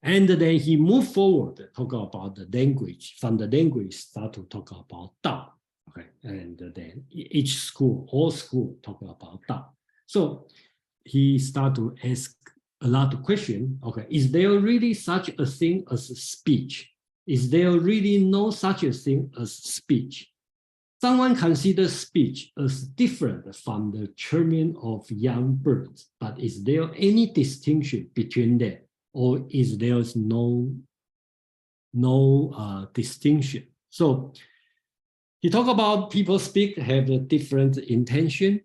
And then he moved forward, talk about the language. From the language, start to talk about Tao, okay? And then each school, all school, talk about Tao. So he started to ask a lot of questions. Okay, is there really such a thing as speech? Is there really no such a thing as speech? Someone considers speech as different from the chirping of young birds, but is there any distinction between them, or is there no distinction? So he talked about people speak have a different intention,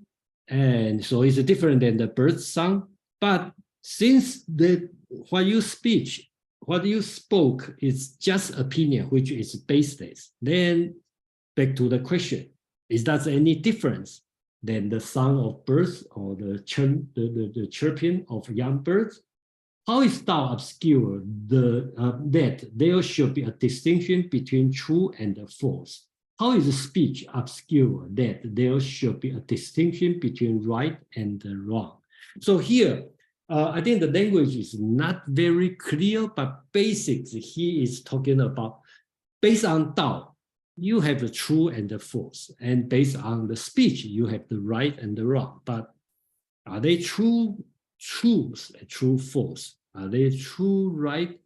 and so it's different than the bird's song. But since what you spoke is just opinion, which is baseless, then back to the question, is that any difference than the song of birds or the chirping of young birds? How is Tao obscure that there should be a distinction between true and false? How is speech obscure that there should be a distinction between right and wrong? So here, I think the language is not very clear, but basics he is talking about. Based on Tao, you have the true and the false, and based on the speech, you have the right and the wrong. But are they true truth and true false? Are they true right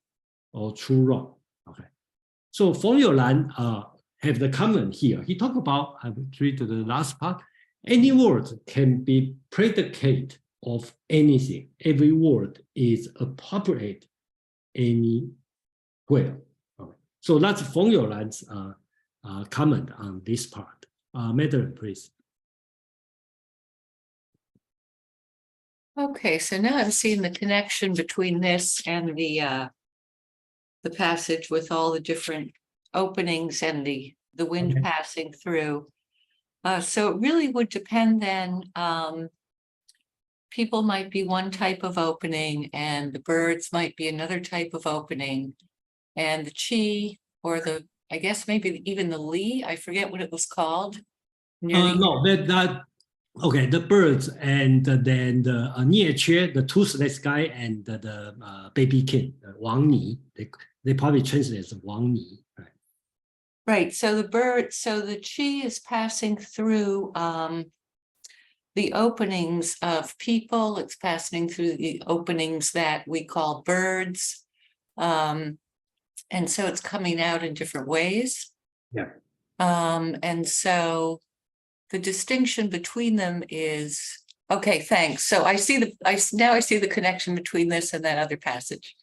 or true wrong? Okay. So Feng You Lan have the comment here. He talked about, I will read to the last part, any word can be predicate of anything. Every word is appropriate anywhere. Okay. So that's Feng You Lan's comment on this part. Madeline, please. Okay, so now I'm seeing the connection between this and the passage with all the different openings and the wind Okay. passing through. So it really would depend then, people might be one type of opening and the birds might be another type of opening. And the chi, or the, I guess maybe even the li, I forget what it was called. near the- No, that okay. The birds and then the nieche, the toothless guy, and the baby king, Wang Ni. They probably translate as Wang Ni. Right? Right, so the chi is passing through the openings of people, it's passing through the openings that we call birds. And so it's coming out in different ways. Yeah. And so the distinction between them is, okay, thanks. So now I see the connection between this and that other passage.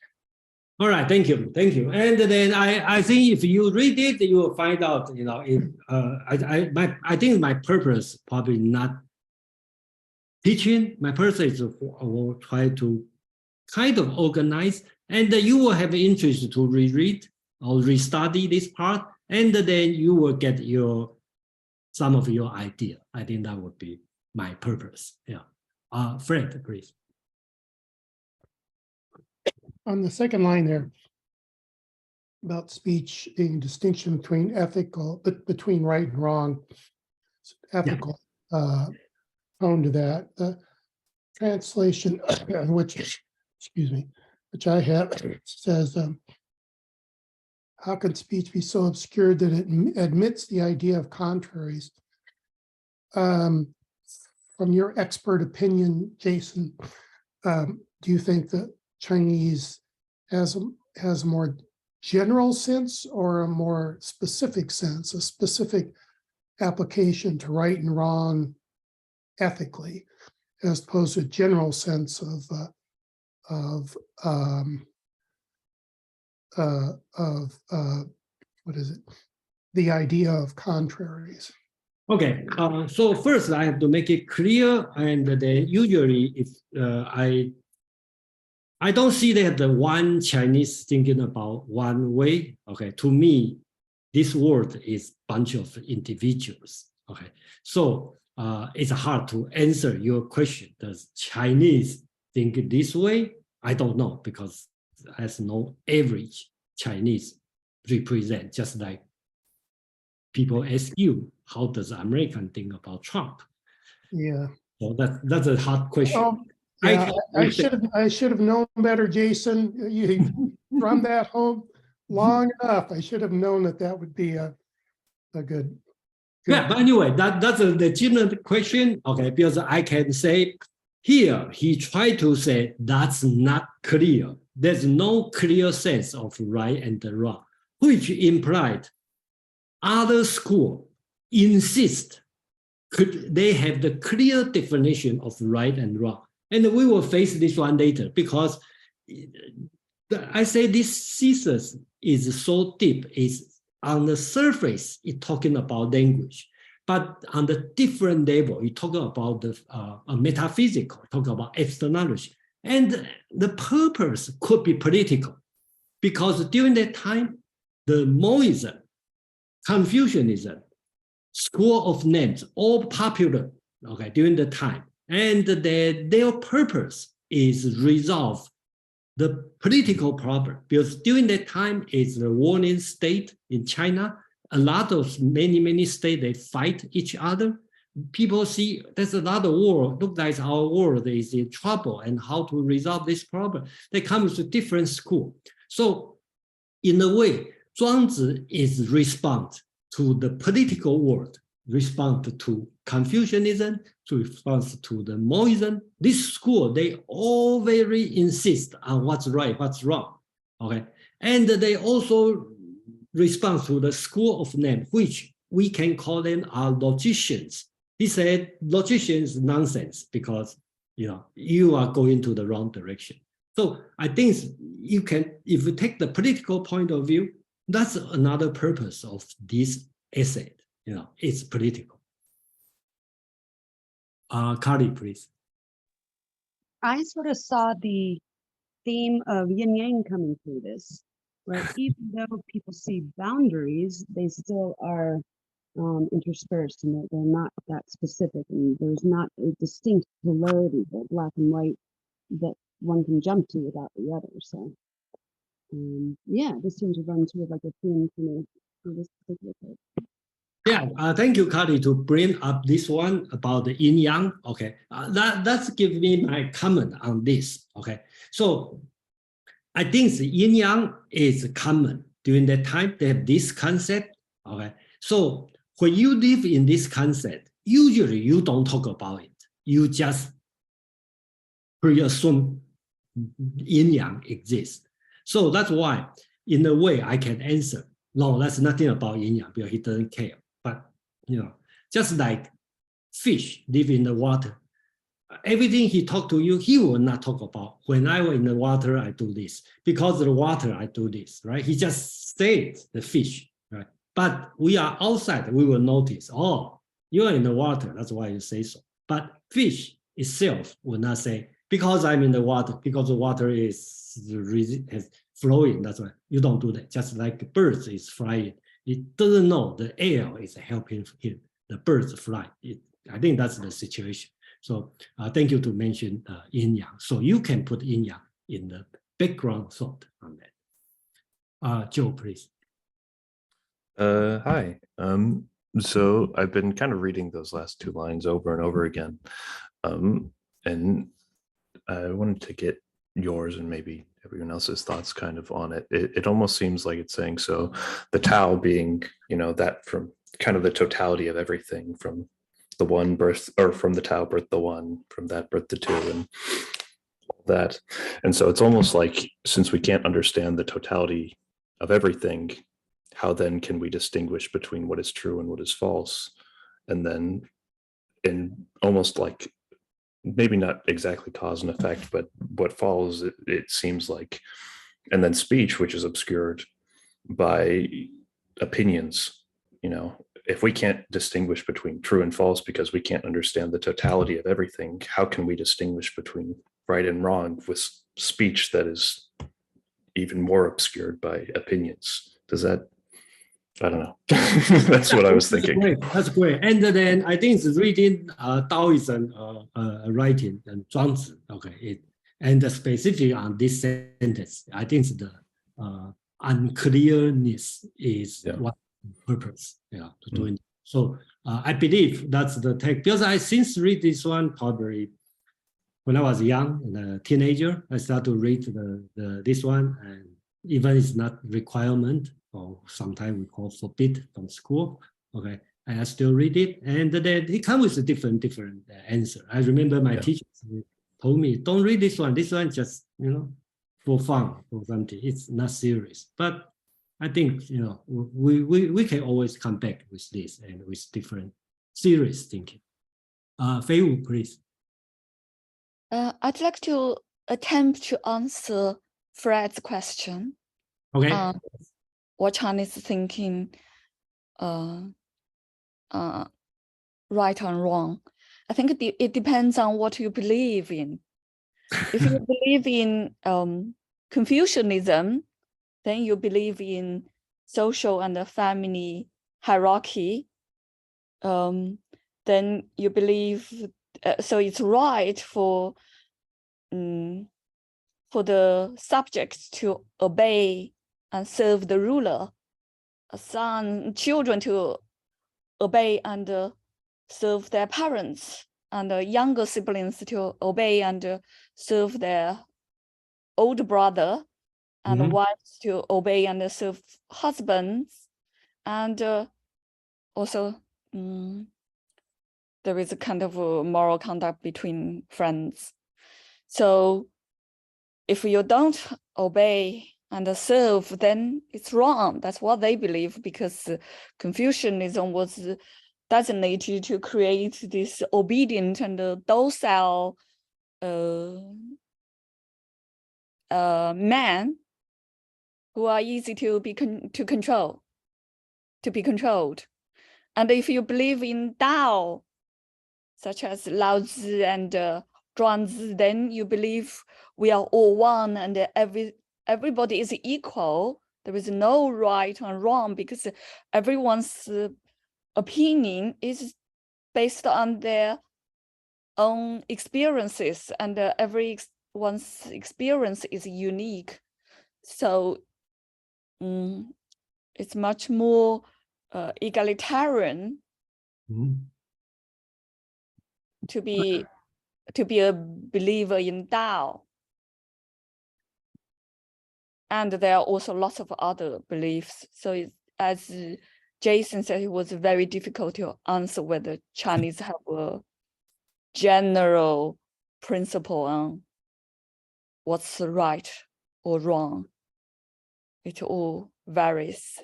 All right, thank you. And then I think if you read it, you will find out. You know, if I think my purpose probably not teaching. My purpose is I will try to kind of organize, and you will have interest to reread or restudy this part, and then you will get some of your idea. I think that would be my purpose. Yeah. Fred, please. On the second line there, about speech being distinction between between right and wrong, ethical tone to that. The translation, which I have, says, how can speech be so obscured that it admits the idea of contraries? From your expert opinion, Jason, do you think that Chinese has a more general sense or a more specific sense, a specific application to right and wrong ethically, as opposed to a general sense of what is it? The idea of contraries. Okay, so first I have to make it clear, and then usually if I don't see that the one Chinese thinking about one way. Okay, to me, this world is bunch of individuals. Okay, so it's hard to answer your question. Does Chinese think this way? I don't know, because there's no average Chinese represent, just like people ask you, how does American think about Trump? Yeah. So that's a hard question. Oh, yeah, I should have known better, Jason. You run that home long enough. I should have known that would be a good. Yeah, but anyway, that's a legitimate question. Okay, because I can say here he tried to say that's not clear. There's no clear sense of right and wrong, which implied other school insist they have the clear definition of right and wrong. And we will face this one later, because I say this thesis is so deep, is on the surface, it's talking about language, but on the different level, it's talking about the metaphysical, talking about externality. And the purpose could be political, because during that time, the Moism, Confucianism, school of names, all popular, okay, during the time. And their purpose is resolve the political problem, because during that time is the warring state in China. A lot of many states, they fight each other. People see there's another war, look like our world is in trouble, and how to resolve this problem. They come to different school. So in a way, Zhuangzi is response to the political world, respond to Confucianism, to respond to the Moism. This school, they all very insist on what's right, what's wrong, okay? And they also respond to the school of name, which we can call them logicians. He said, logicians nonsense, because you are going to the wrong direction. So I think you can, if you take the political point of view, that's another purpose of this essay. It's political. Carly, please. I sort of saw the theme of yin yang coming through this, where even though people see boundaries, they still are interspersed, and they're not that specific, and there's not a distinct polarity, the black and white, that one can jump to without the other. So, yeah, this seems to run sort of like a theme for me for this particular case. Yeah, thank you, Kali, to bring up this one about the yin yang. Okay, that's give me my comment on this. Okay, so I think the yin yang is common during that time. They have this concept. Okay, so when you live in this concept, usually you don't talk about it. You just pre-assume yin yang exists. So that's why, in a way, I can answer. No, that's nothing about yin yang because he doesn't care. But just like fish live in the water, everything he talk to you, he will not talk about. When I was in the water, I do this. Because of the water, I do this. Right? He just states the fish. Right? But we are outside, we will notice. Oh, you are in the water. That's why you say so. But fish itself will not say, because I'm in the water, because the water is flowing. That's why you don't do that. Just like birds is flying. It doesn't know the air is helping him. The birds fly. I think that's the situation. So thank you to mention yin yang. So you can put yin yang in the background thought on that. Joe, please. Hi. So I've been kind of reading those last two lines over and over again. And I wanted to get yours and maybe everyone else's thoughts kind of on it. It almost seems like it's saying, so the Tao being, that from kind of the totality of everything, from the one birth, or from the Tao birth the one, from that birth the two, and all that. And so it's almost like, since we can't understand the totality of everything, how then can we distinguish between what is true and what is false? And then, in almost like, maybe not exactly cause and effect, but what follows, it seems like, and then speech, which is obscured by opinions. If we can't distinguish between true and false because we can't understand the totality of everything, how can we distinguish between right and wrong with speech that is even more obscured by opinions? Does that, I don't know. That's what I was thinking. That's great. And then I think it's reading Taoism writing and Zhuang Zi. Okay, and specifically on this sentence, I think the unclearness is what purpose to doing. So I believe that's the take, because I since read this one probably when I was young and a teenager. I started to read this one, and even it's not requirement, or sometimes we call forbid from school. Okay, and I still read it, and then it comes with a different answer. I remember my teachers told me, "Don't read this one. This one just for fun or something. It's not serious." But I think we can always come back with this and with different serious thinking. Fei Wu, please. I'd like to attempt to answer Fred's question. Okay. What Chinese thinking, right and wrong. I think it depends on what you believe in. If you believe in Confucianism, then you believe in social and family hierarchy. Then you believe, so it's right for the subjects to obey and serve the ruler, children to obey and serve their parents, and younger siblings to obey and serve their older brother, and wives to obey and serve husbands, and also there is a kind of a moral conduct between friends. So if you don't obey and serve, then it's wrong. That's what they believe, because Confucianism was designated to create this obedient and docile men who are easy to be controlled. And if you believe in Tao, such as Lao Tzu and Zhuang Zi, then you believe we are all one and everybody is equal. There is no right and wrong, because everyone's opinion is based on their own experiences, and everyone's experience is unique. So it's much more egalitarian to be a believer in Tao. And there are also lots of other beliefs. So as Jason said, it was very difficult to answer whether Chinese have a general principle on what's right or wrong. It all varies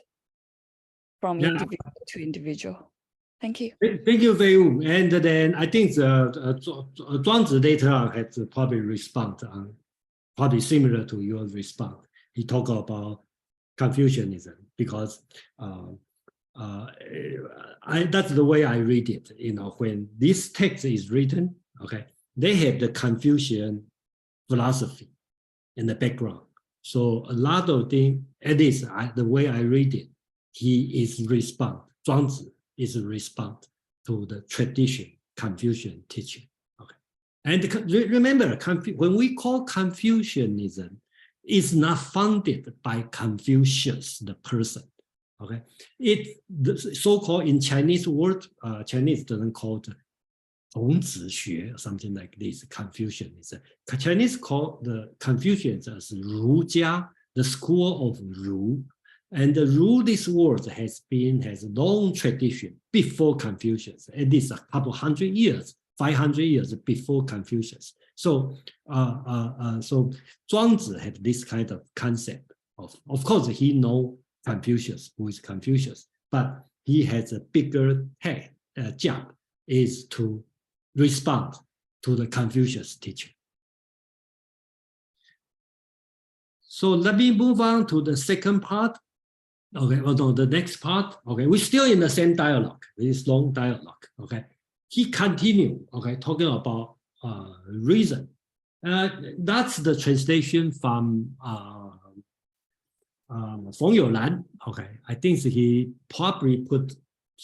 from individual to individual. Thank you. Thank you, Fei Wu. And then I think Zhuangzi later on had to probably respond on probably similar to your response. He talked about Confucianism because that's the way I read it. You know, when this text is written, okay, they have the Confucian philosophy in the background. So a lot of things, at least the way I read it, he is respond. Zhuangzi is a response to the tradition Confucian teaching. Okay, and remember, when we call Confucianism, it's not founded by Confucius, the person. Okay, the so-called in Chinese word, Chinese doesn't call it 孔子学 or something like this. Confucianism. Chinese call the Confucians as 儒家, the school of Ru. And the Ru, this word has long tradition before Confucius, at least a couple 100 years, 500 years before Confucius. So, so Zhuangzi had this kind of concept of course, he knows Confucius, who is Confucius, but he has a bigger job is to respond to the Confucius teaching. So let me move on to the second part. Okay, well, no, the next part. Okay, we're still in the same dialogue, this long dialogue. Okay, he continued. Okay, talking about reason. That's the translation from Feng You Lan. Okay, I think he probably put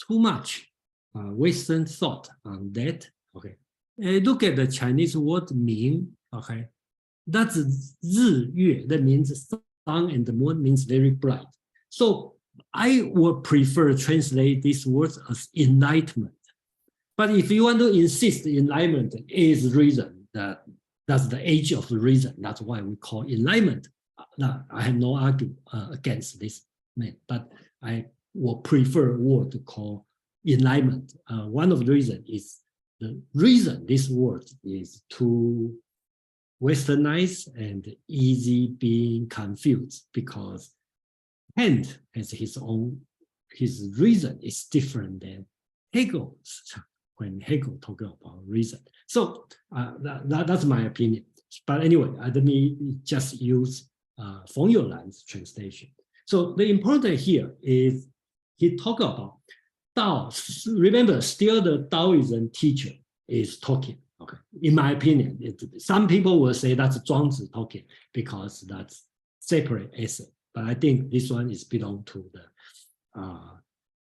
too much Western thought on that. Okay, look at the Chinese word 明. Okay, that's 日月. That means sun and the moon means very bright. So I would prefer translate these words as enlightenment. But if you want to insist enlightenment is reason, that's the age of reason. That's why we call enlightenment. Now, I have no argument against this, but I would prefer a word to call enlightenment. One of the reasons is the reason this word is too westernized and easy being confused because Kant has his reason is different than Hegel's when Hegel talked about reason. So that's my opinion. But anyway, let me just use Feng You Lan's translation. So the important here is he talked about Tao. Remember, still the Taoism teacher is talking. Okay, in my opinion, some people will say that's Zhuangzi talking because that's separate essay. But I think this one is belong to the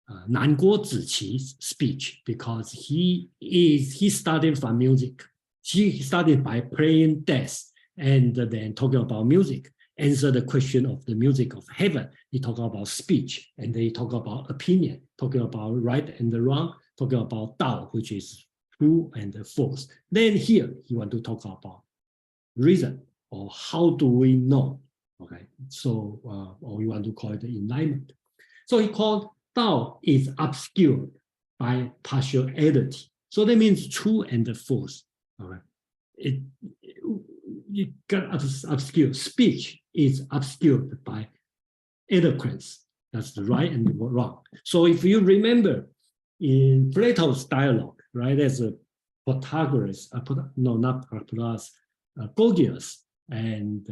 Guo Xiang's speech because he started from music. He started by playing death and then talking about music. Answer the question of the music of heaven. He talked about speech and then he talked about opinion, talking about right and the wrong, talking about Tao, which is true and false. Then here he want to talk about reason or how do we know. Okay, so or we want to call it enlightenment. So he called Tao is obscured by partiality. So that means true and false. All right, it got obscured. Speech is obscured by eloquence. That's the right and the wrong. So if you remember in Plato's dialogue, right, there's a Protagoras, no, not Protagoras, Gorgias. And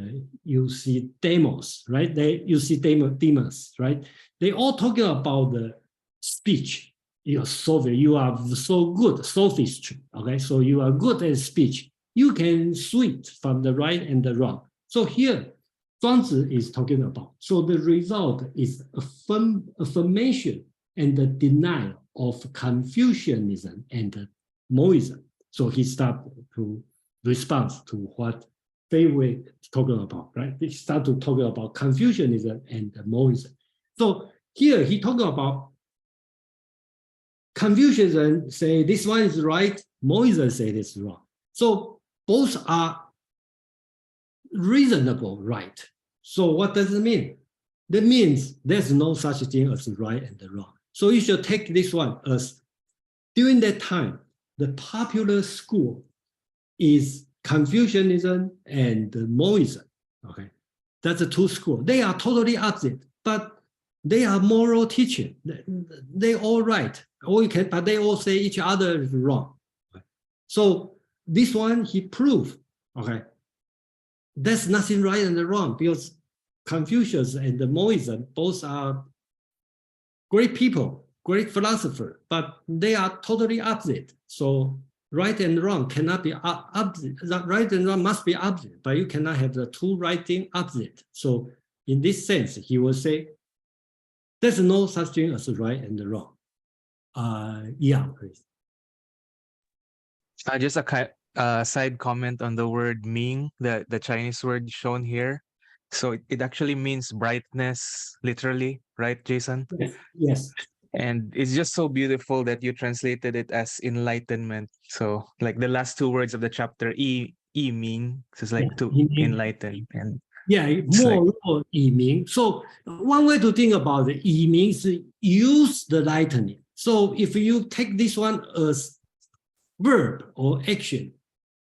you see Demos, right? You see Demas, right? They all talking about the speech. You are so good, sophistry. Okay, so you are good at speech. You can switch from the right and the wrong. So here, Zhuangzi is talking about. So the result is affirmation and the denial of Confucianism and Moism. So he started to respond to what they were talking about, right? They start to talk about Confucianism and Moism. So here he talked about Confucianism say this one is right, Moism say this is wrong. So both are reasonable, right? So what does it mean? That means there's no such thing as right and wrong. So you should take this one as during that time, the popular school is Confucianism and Moism. Okay, that's the two schools. They are totally opposite, but they are moral teaching. They all right, but they all say each other is wrong. Okay. So this one he proved. Okay, there's nothing right and wrong because Confucius and the Moism both are great people, great philosopher, but they are totally opposite. So right and wrong cannot be opposite. Right and wrong must be opposite, but you cannot have the two right thing opposite. So in this sense, he will say, there's no such thing as right and wrong. Yeah, please. Just a side comment on the word Ming, the Chinese word shown here. So it actually means brightness, literally, right, Jason? Yes. Yes. And it's just so beautiful that you translated it as enlightenment. So like the last two words of the chapter, Ming, so it's like Yeah, to enlighten. And yeah, more Yiming. So one way to think about the Yiming is use the lightning. So if you take this one as verb or action,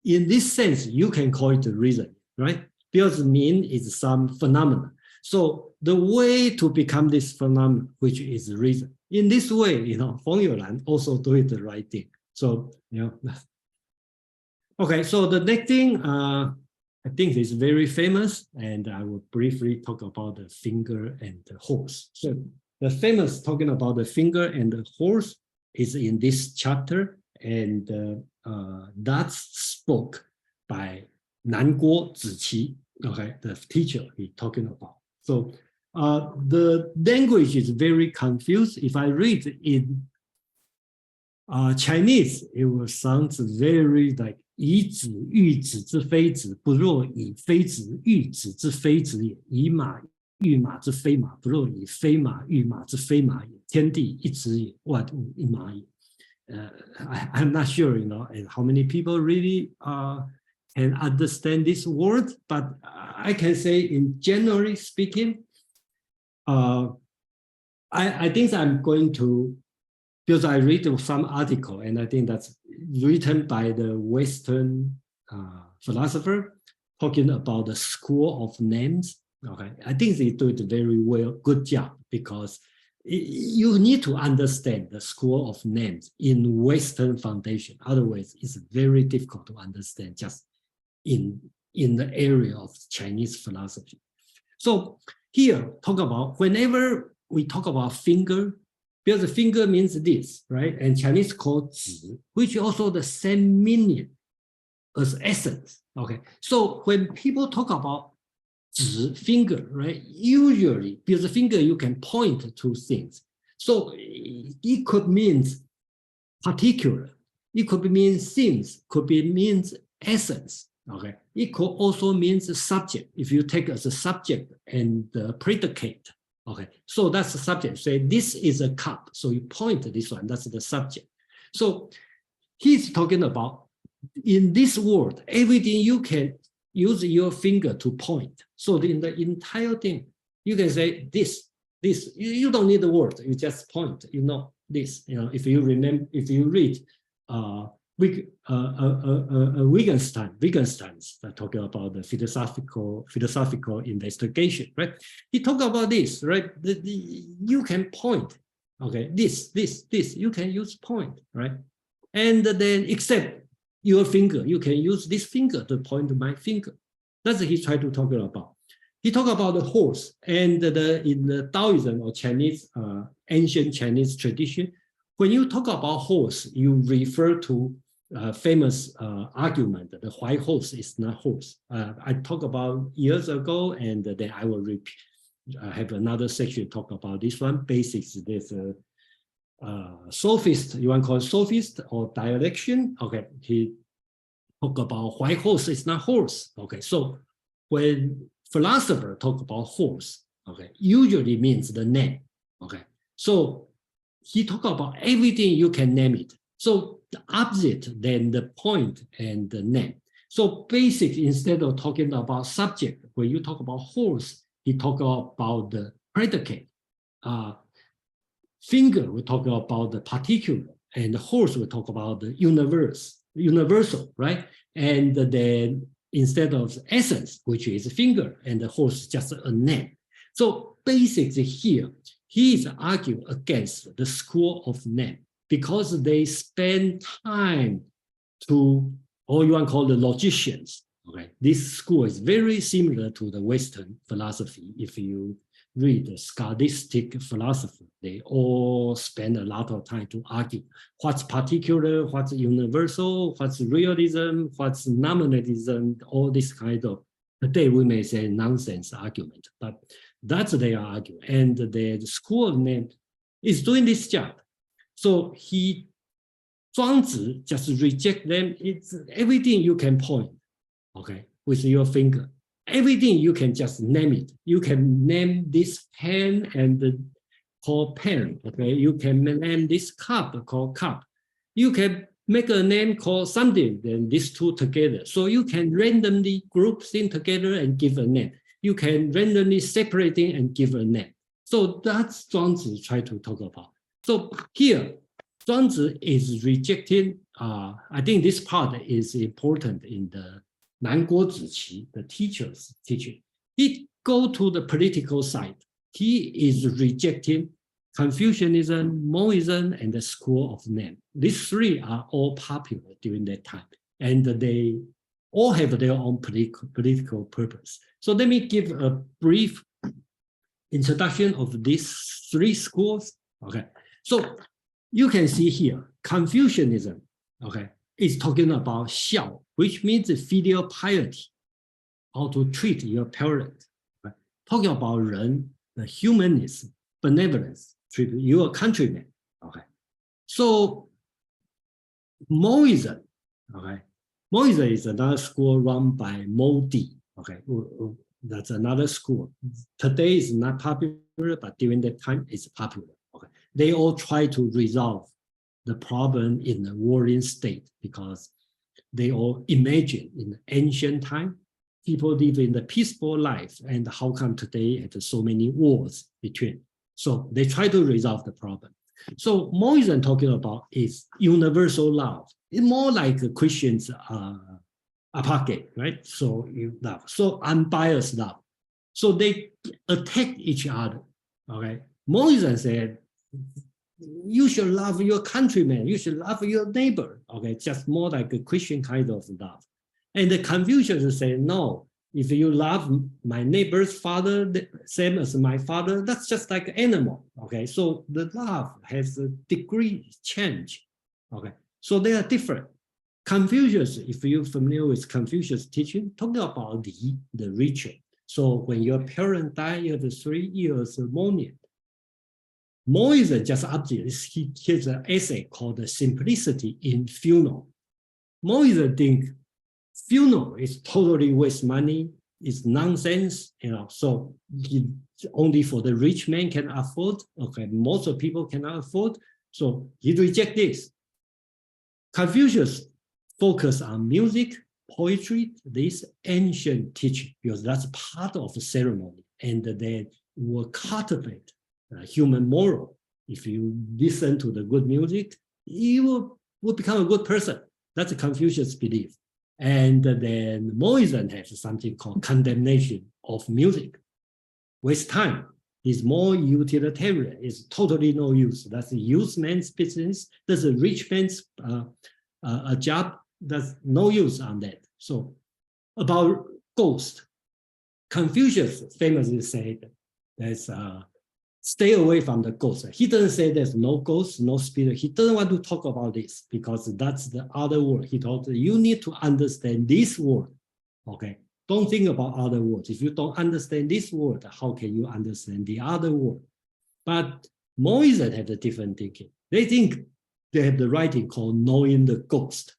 in this sense, you can call it reason, right? Because mean is some phenomenon. So the way to become this phenomenon, which is reason. In this way, Feng You Lan also do it the right thing. So, okay, so the next thing, I think is very famous, and I will briefly talk about the finger and the horse. So the famous talking about the finger and the horse is in this chapter, and that's spoke by Guo Xiang, okay, the teacher he's talking about. So the language is very confused. If I read in Chinese, it will sound very like 以子喻子之非子，不若以非子喻子之非子也；以马喻马之非马，不若以非马喻马之非马也。天地一子也，万物一马也。I'm not sure, how many people really can understand this word, but I can say, in generally speaking, I think I'm going to, because I read some article, and I think that's written by the Western philosopher talking about the school of names. Okay, I think they do it very well, good job, because you need to understand the school of names in Western foundation. Otherwise, it's very difficult to understand just in the area of Chinese philosophy. So here, talk about whenever we talk about finger, because the finger means this, right? And Chinese called 子, which also the same meaning as essence. Okay, so when people talk about 子, finger, right? Usually, because the finger you can point to things. So it could mean particular, it could mean things, could be means essence. Okay, it could also mean subject. If you take as a subject and the predicate. Okay, so that's the subject. Say this is a cup. So you point to this one, that's the subject. So he's talking about in this world, everything you can use your finger to point. So in the entire thing, you can say this. You don't need the word, you just point, this. If you remember, if you read Wittgenstein's talking about the philosophical investigation, right? He talked about this, right? You can point, okay, this, you can use point, right? And then except your finger, you can use this finger to point to my finger. That's what he tried to talk about. He talked about the horse, and in the Taoism or Chinese, ancient Chinese tradition, when you talk about horse, you refer to famous argument that the white horse is not horse. I talked about years ago, and then I will repeat. I have another section talk about this one. Basics, there's sophist, you want to call it sophist or dialection. Okay, he talk about why horse is not horse. Okay, so when philosopher talk about horse, okay, usually means the name. Okay, so he talk about everything you can name it. So the opposite than the point and the name. So basic, instead of talking about subject, when you talk about horse, he talk about the predicate. Finger, we talk about the particular, and the horse, we talk about the universal, right? And then instead of essence, which is finger, and the horse just a name. So basically here, he is arguing against the school of name because they spend time to, or you want to call the logicians. Okay, this school is very similar to the Western philosophy. If you read the scholastic philosophy, they all spend a lot of time to argue what's particular, what's universal, what's realism, what's nominalism, all this kind of, today we may say nonsense argument, but that's their argument. And the school of name is doing this job. So Zhuangzi just reject them. It's everything you can point, okay, with your finger. Everything you can just name it. You can name this pen and call pen, okay? You can name this cup called cup. You can make a name called something, then these two together. So you can randomly group things together and give a name. You can randomly separate it and give a name. So that's Zhuangzi try to talk about. So here, Zhuangzi is rejecting, I think this part is important in the Nanguo Ziqi, the teacher's teaching. He go to the political side. He is rejecting Confucianism, Moism, and the school of name. These three are all popular during that time, and they all have their own political purpose. So let me give a brief introduction of these three schools. Okay, so you can see here, Confucianism, okay, is talking about xiao, which means filial piety, how to treat your parent. Right? Talking about ren, the humanism, benevolence, treat your countrymen. Okay, so Moism, okay, Moism is another school run by Modi. Okay, that's another school. Today is not popular, but during that time it's popular. Okay, they all try to resolve the problem in the warring state because they all imagine in the ancient time, people live in the peaceful life, and how come today there's so many wars between? So they try to resolve the problem. So Moism talking about is universal love. It's more like Christians apage, right? So you love, so unbiased love. So they attack each other. Okay, Moism said, you should love your countrymen, you should love your neighbor, okay, just more like a Christian kind of love. And the Confucians say, no, if you love my neighbor's father, the same as my father, that's just like animal, okay? So the love has a degree change, okay? So they are different. Confucius, if you're familiar with Confucius teaching, talking about the ritual. So when your parent died, you have 3 years of mourning. Moism just opposite. Here's an essay called "The Simplicity in Funeral." Moism think funeral is totally waste money, it's nonsense, you know. So only for the rich man can afford. Okay, most of people cannot afford. So he reject this. Confucius focus on music, poetry, this ancient teaching, because that's part of the ceremony, and they will cultivate human moral. If you listen to the good music, you will become a good person. That's a Confucius belief. And then Moism has something called condemnation of music. Waste time is more utilitarian. It's totally no use. That's a use man's business. That's a rich man's a job. That's no use on that. So about ghost, Confucius famously said there's stay away from the ghost. He doesn't say there's no ghost, no spirit. He doesn't want to talk about this because that's the other world. He told you need to understand this world. Okay, don't think about other worlds. If you don't understand this world, how can you understand the other world? But Moism had a different thinking. They think they have the writing called knowing the ghost.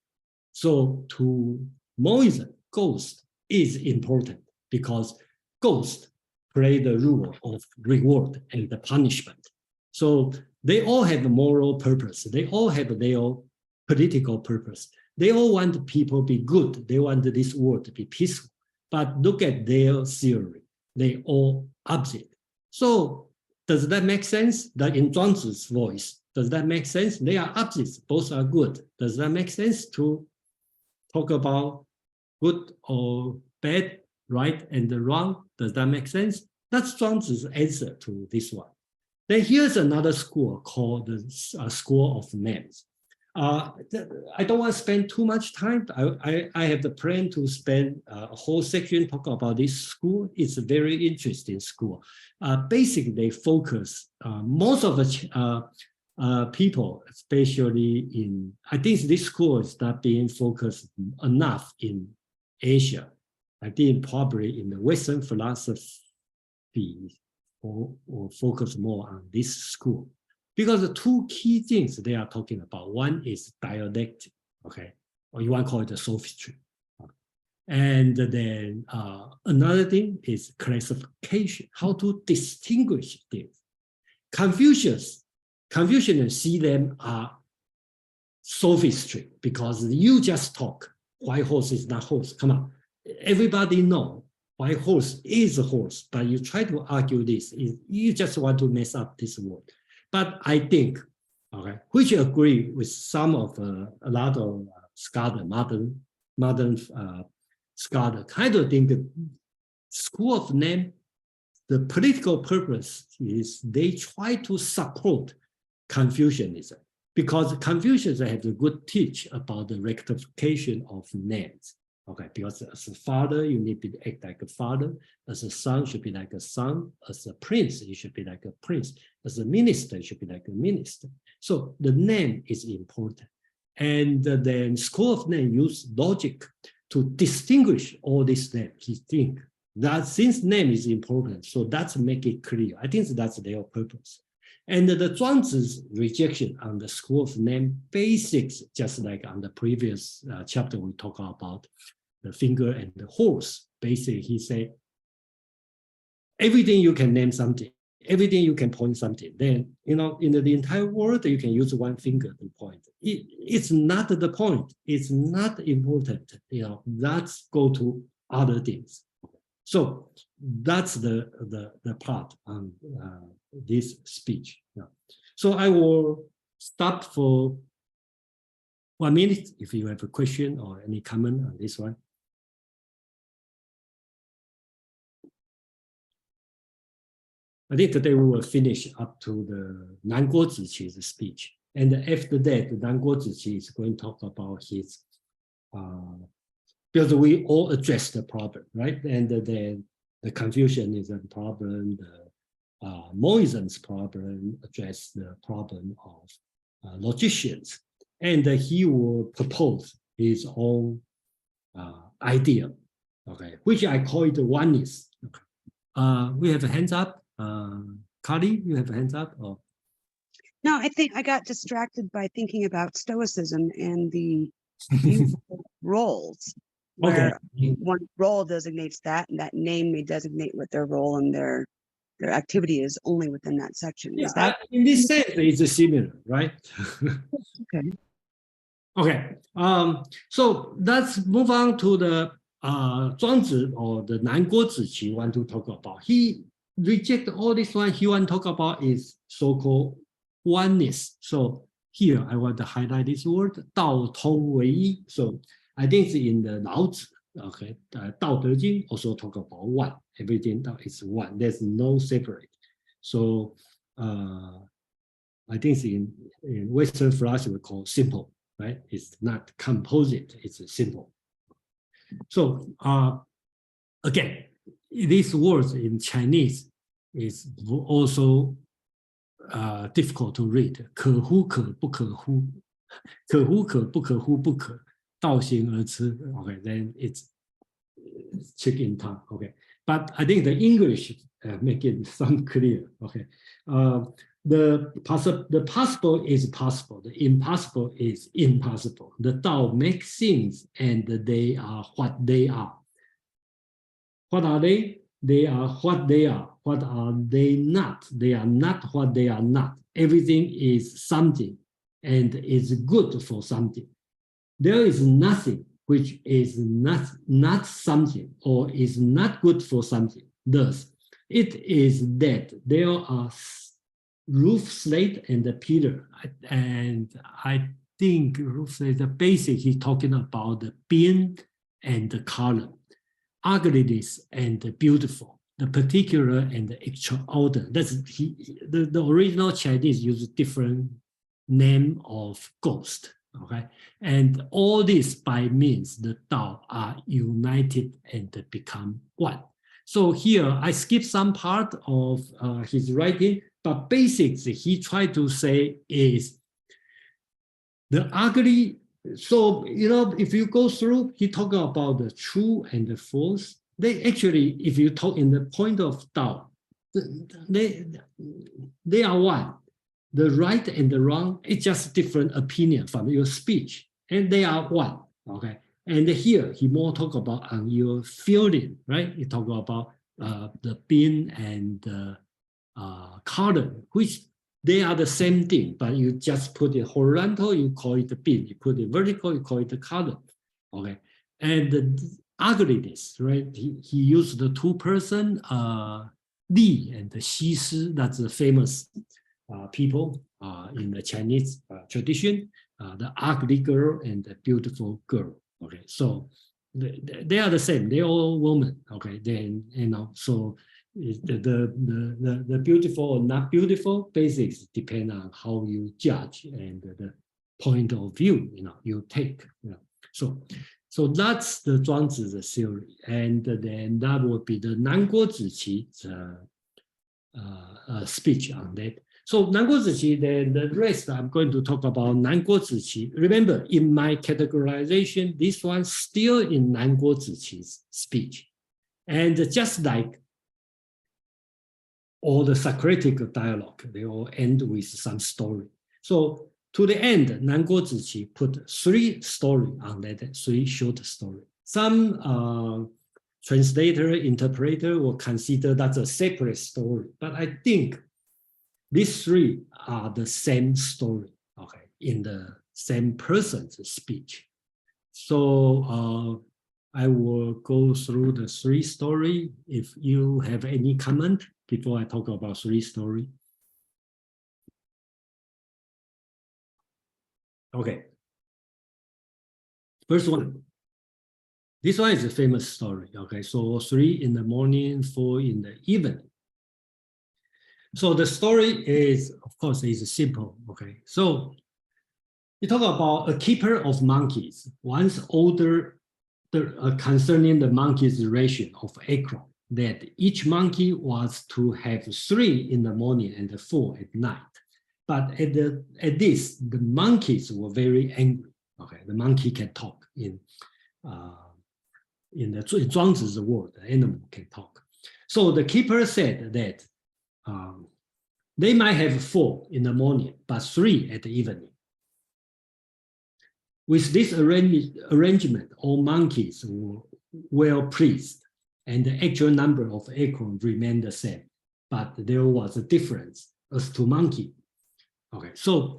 So to Moism, ghost is important because ghost play the role of reward and the punishment. So they all have a moral purpose. They all have their political purpose. They all want people to be good. They want this world to be peaceful. But look at their theory. They all opposite. So does that make sense? That in Zhuangzi's voice, does that make sense? They are opposites. Both are good. Does that make sense to talk about good or bad, right and wrong? Does that make sense? That's Zhuangzi's answer to this one. Then here's another school called the School of Names. I don't want to spend too much time. I have the plan to spend a whole section talking about this school. It's a very interesting school. Basically, they focus, most of the people, especially in, I think this school is not being focused enough in Asia. I think probably in the Western philosophy or focus more on this school. Because the two key things they are talking about, one is dialectic, okay, or you want to call it the sophistry. And then another thing is classification, how to distinguish things. Confucians see them as sophistry because you just talk. White horse is not horse. Come on, everybody know white horse is a horse, but you try to argue this, you just want to mess up this word. But I think, okay, which agree with some of a lot of scholar, modern scholar, kind of think School of Name, the political purpose is they try to support Confucianism because Confucians have a good teach about the rectification of names. Okay, because as a father, you need to act like a father. As a son, should be like a son. As a prince, you should be like a prince. As a minister, you should be like a minister. So the name is important. And then School of Name use logic to distinguish all these names. He think that since name is important, so that's make it clear. I think that's their purpose. And the Zhuangzi's rejection on the School of Name basics, just like on the previous chapter we talked about the finger and the horse. Basically, he said, everything you can name something, everything you can point something, then, you know, in the entire world, you can use one finger to point. It's not the point. It's not important. You know, let's go to other things. So that's the part on this speech. Yeah. So I will stop for 1 minute if you have a question or any comment on this one. I think today we will finish up to the Nan Guo Ziqi's speech. And after that, Nan Guo Ziqi is going to talk about his, because we all address the problem, right? And then the Confucianism problem, the Moism's problem, address the problem of logicians. And he will propose his own idea, okay, which I call it oneness. Okay. We have a hands up. Carly, you have a hands up? Or? No, I think I got distracted by thinking about Stoicism and the roles. Where one role designates that, and that name may designate what their role and their activity is only within that section. Yeah, is that in this sense, it's similar, right? okay? Okay. So let's move on to the Zhuangzi or the Nan Guo Ziqi want to talk about. He reject all this one. He want to talk about is so-called oneness. So here I want to highlight this word, 道通为一. So I think it's in the Lao Tzu, okay, 道德经 also talk about one. Everything is one. There's no separate. So I think it's in Western philosophy called simple, right? It's not composite, it's simple. So again, these words in Chinese is also difficult to read. 可乎可不可乎，可乎可不可乎不可，道行而知. Okay, then it's chicken tongue. Okay, but I think the English make it some clear. Okay, the possible is possible, the impossible is impossible. The Tao makes things and they are what they are. What are they? They are what they are. What are they not? They are not what they are not. Everything is something and is good for something. There is nothing which is not something or is not good for something. Thus, it is that there are roof, slate, and the pillar. And I think roof, slate, the basic, he's talking about the beam and the column, ugliness and the beautiful, the particular and the extraordinary. That's the original Chinese used different name of ghost. Okay, and all this by means the Tao are united and become one. So here I skip some part of his writing, but basics he tried to say is the ugly. So if you go through, he talking about the true and the false. They actually, if you talk in the point of Tao, they are one. The right and the wrong, it's just different opinion from your speech, and they are one, okay? And here, he more talk about on your feeling, right? He talk about the beam and the column, which they are the same thing, but you just put it horizontal, you call it the beam. You put it vertical, you call it the column, okay? And the ugliness, right? He used the two-person Li and the Xi Si, that's the famous people in the Chinese tradition, the ugly girl and the beautiful girl. Okay, so they are the same. They're all women. Okay, then so the beautiful or not beautiful basics depend on how you judge and the point of view you take. So that's the Zhuangzi theory, and then that would be the Nanguo Ziqi's speech on that. So Nanguo Ziqi, then the rest I'm going to talk about Nanguo Ziqi. Remember, in my categorization, this one still in Nanguo Ziqi's speech. And just like all the Socratic dialogue, they all end with some story. So to the end, Nanguo Ziqi put 3 stories on that, 3 short stories. Some translator, interpreter will consider that's a separate story, but I think these 3 are the same story, okay, in the same person's speech. So I will go through the 3 stories. If you have any comment before I talk about 3 stories. Okay. First one. This one is a famous story, okay? So 3 in the morning, 4 in the evening. So the story is, of course, is simple, okay? So you talk about a keeper of monkeys, once ordered concerning the monkey's ration of acorn, that each monkey was to have 3 in the morning and 4 at night. But at this, the monkeys were very angry, okay? The monkey can talk in the Zhuangzi's word, the animal can talk. So the keeper said that they might have 4 in the morning, but 3 at the evening. With this arrangement, all monkeys were well pleased, and the actual number of acorns remained the same, but there was a difference as to monkey. Okay, so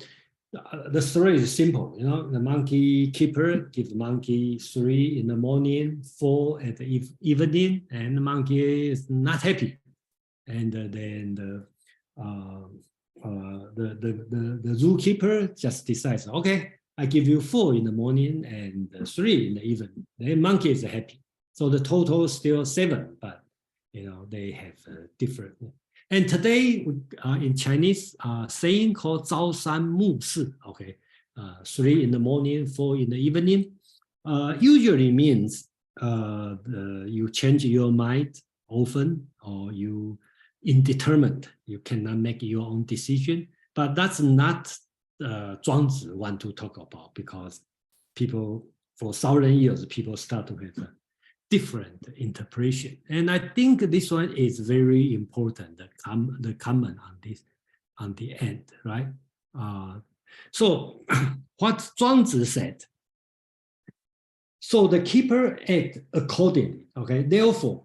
the story is simple. The monkey keeper gives the monkey 3 in the morning, 4 at the evening, and the monkey is not happy. And then the zookeeper just decides, okay, I give you 4 in the morning and 3 in the evening. The monkey is happy. So the total is still 7, but they have different. And today in Chinese, saying called 朝三暮四, okay, 3 in the morning, 4 in the evening, usually means you change your mind often, or you indeterminate, you cannot make your own decision. But that's not Zhuangzi want to talk about, because people, for 1,000 years, people start to have a different interpretation. And I think this one is very important, the comment on this. on the end, right? So what Zhuangzi said, so the keeper act accordingly, okay? Therefore,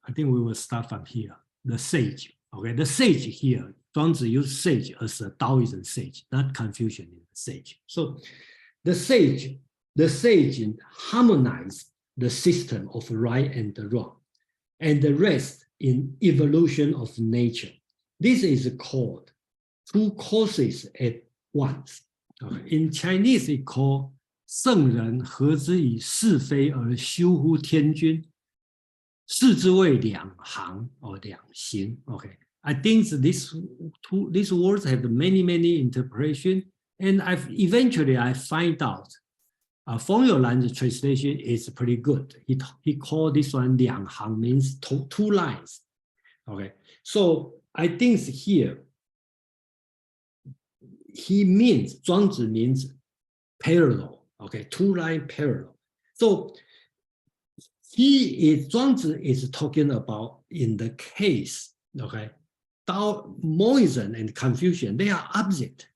I think we will start from here, the sage, okay? The sage here, Zhuangzi used sage as a Taoism sage, not Confucian sage. So the sage harmonized the system of right and wrong, and the rest in evolution of nature. This is called two causes at once. In Chinese, it called 圣人何之以是非而修乎天君，是之谓两行 or 两行. Okay, I think these words have many interpretations, and eventually I find out Feng You Lan's translation is pretty good. He called this one 两行 means two lines. Okay, so I think here he means Zhuangzi means parallel. Okay, two line parallel. So Zhuangzi is talking about in the case, okay, Taoism and Confucian, they are opposite.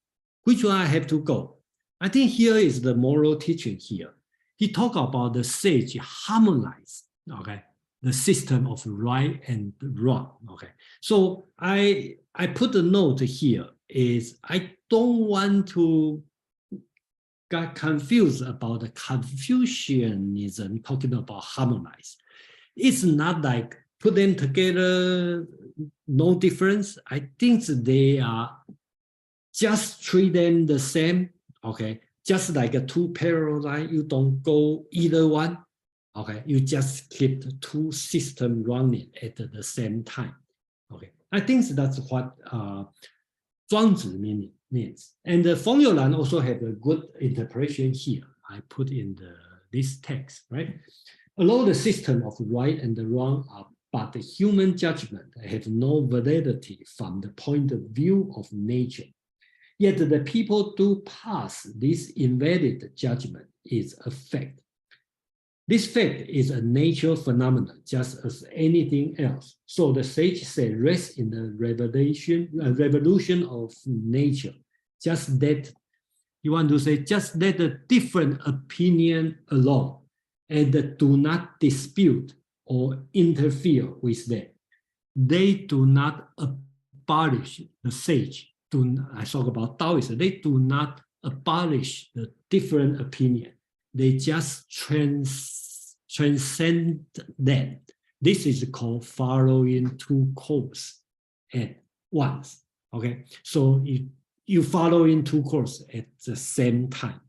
Which one I have to go? I think here is the moral teaching here. He talk about the sage harmonize, okay, the system of right and wrong. Okay, so I put a note here is I don't want to get confused about the Confucianism talking about harmonize. It's not like put them together, no difference. I think they are just treat them the same. Okay, just like a two parallel line, you don't go either one. Okay, you just keep the two systems running at the same time. Okay, I think that's what Zhuangzi means. And the Feng You Lan also have a good interpretation here. I put in this text, right? Although the system of right and the wrong are but the human judgment have no validity from the point of view of nature. Yet the people do pass this invalid judgment is a fact. This fact is a natural phenomenon, just as anything else. So the sage said, rest in the revolution of nature. Just that, you want to say, just let the different opinion alone, and do not dispute or interfere with them. They do not abolish the sage. I talk about Taoism. They do not abolish the different opinion. They just transcend them. This is called following two courses at once. Okay, so you follow in two courses at the same time.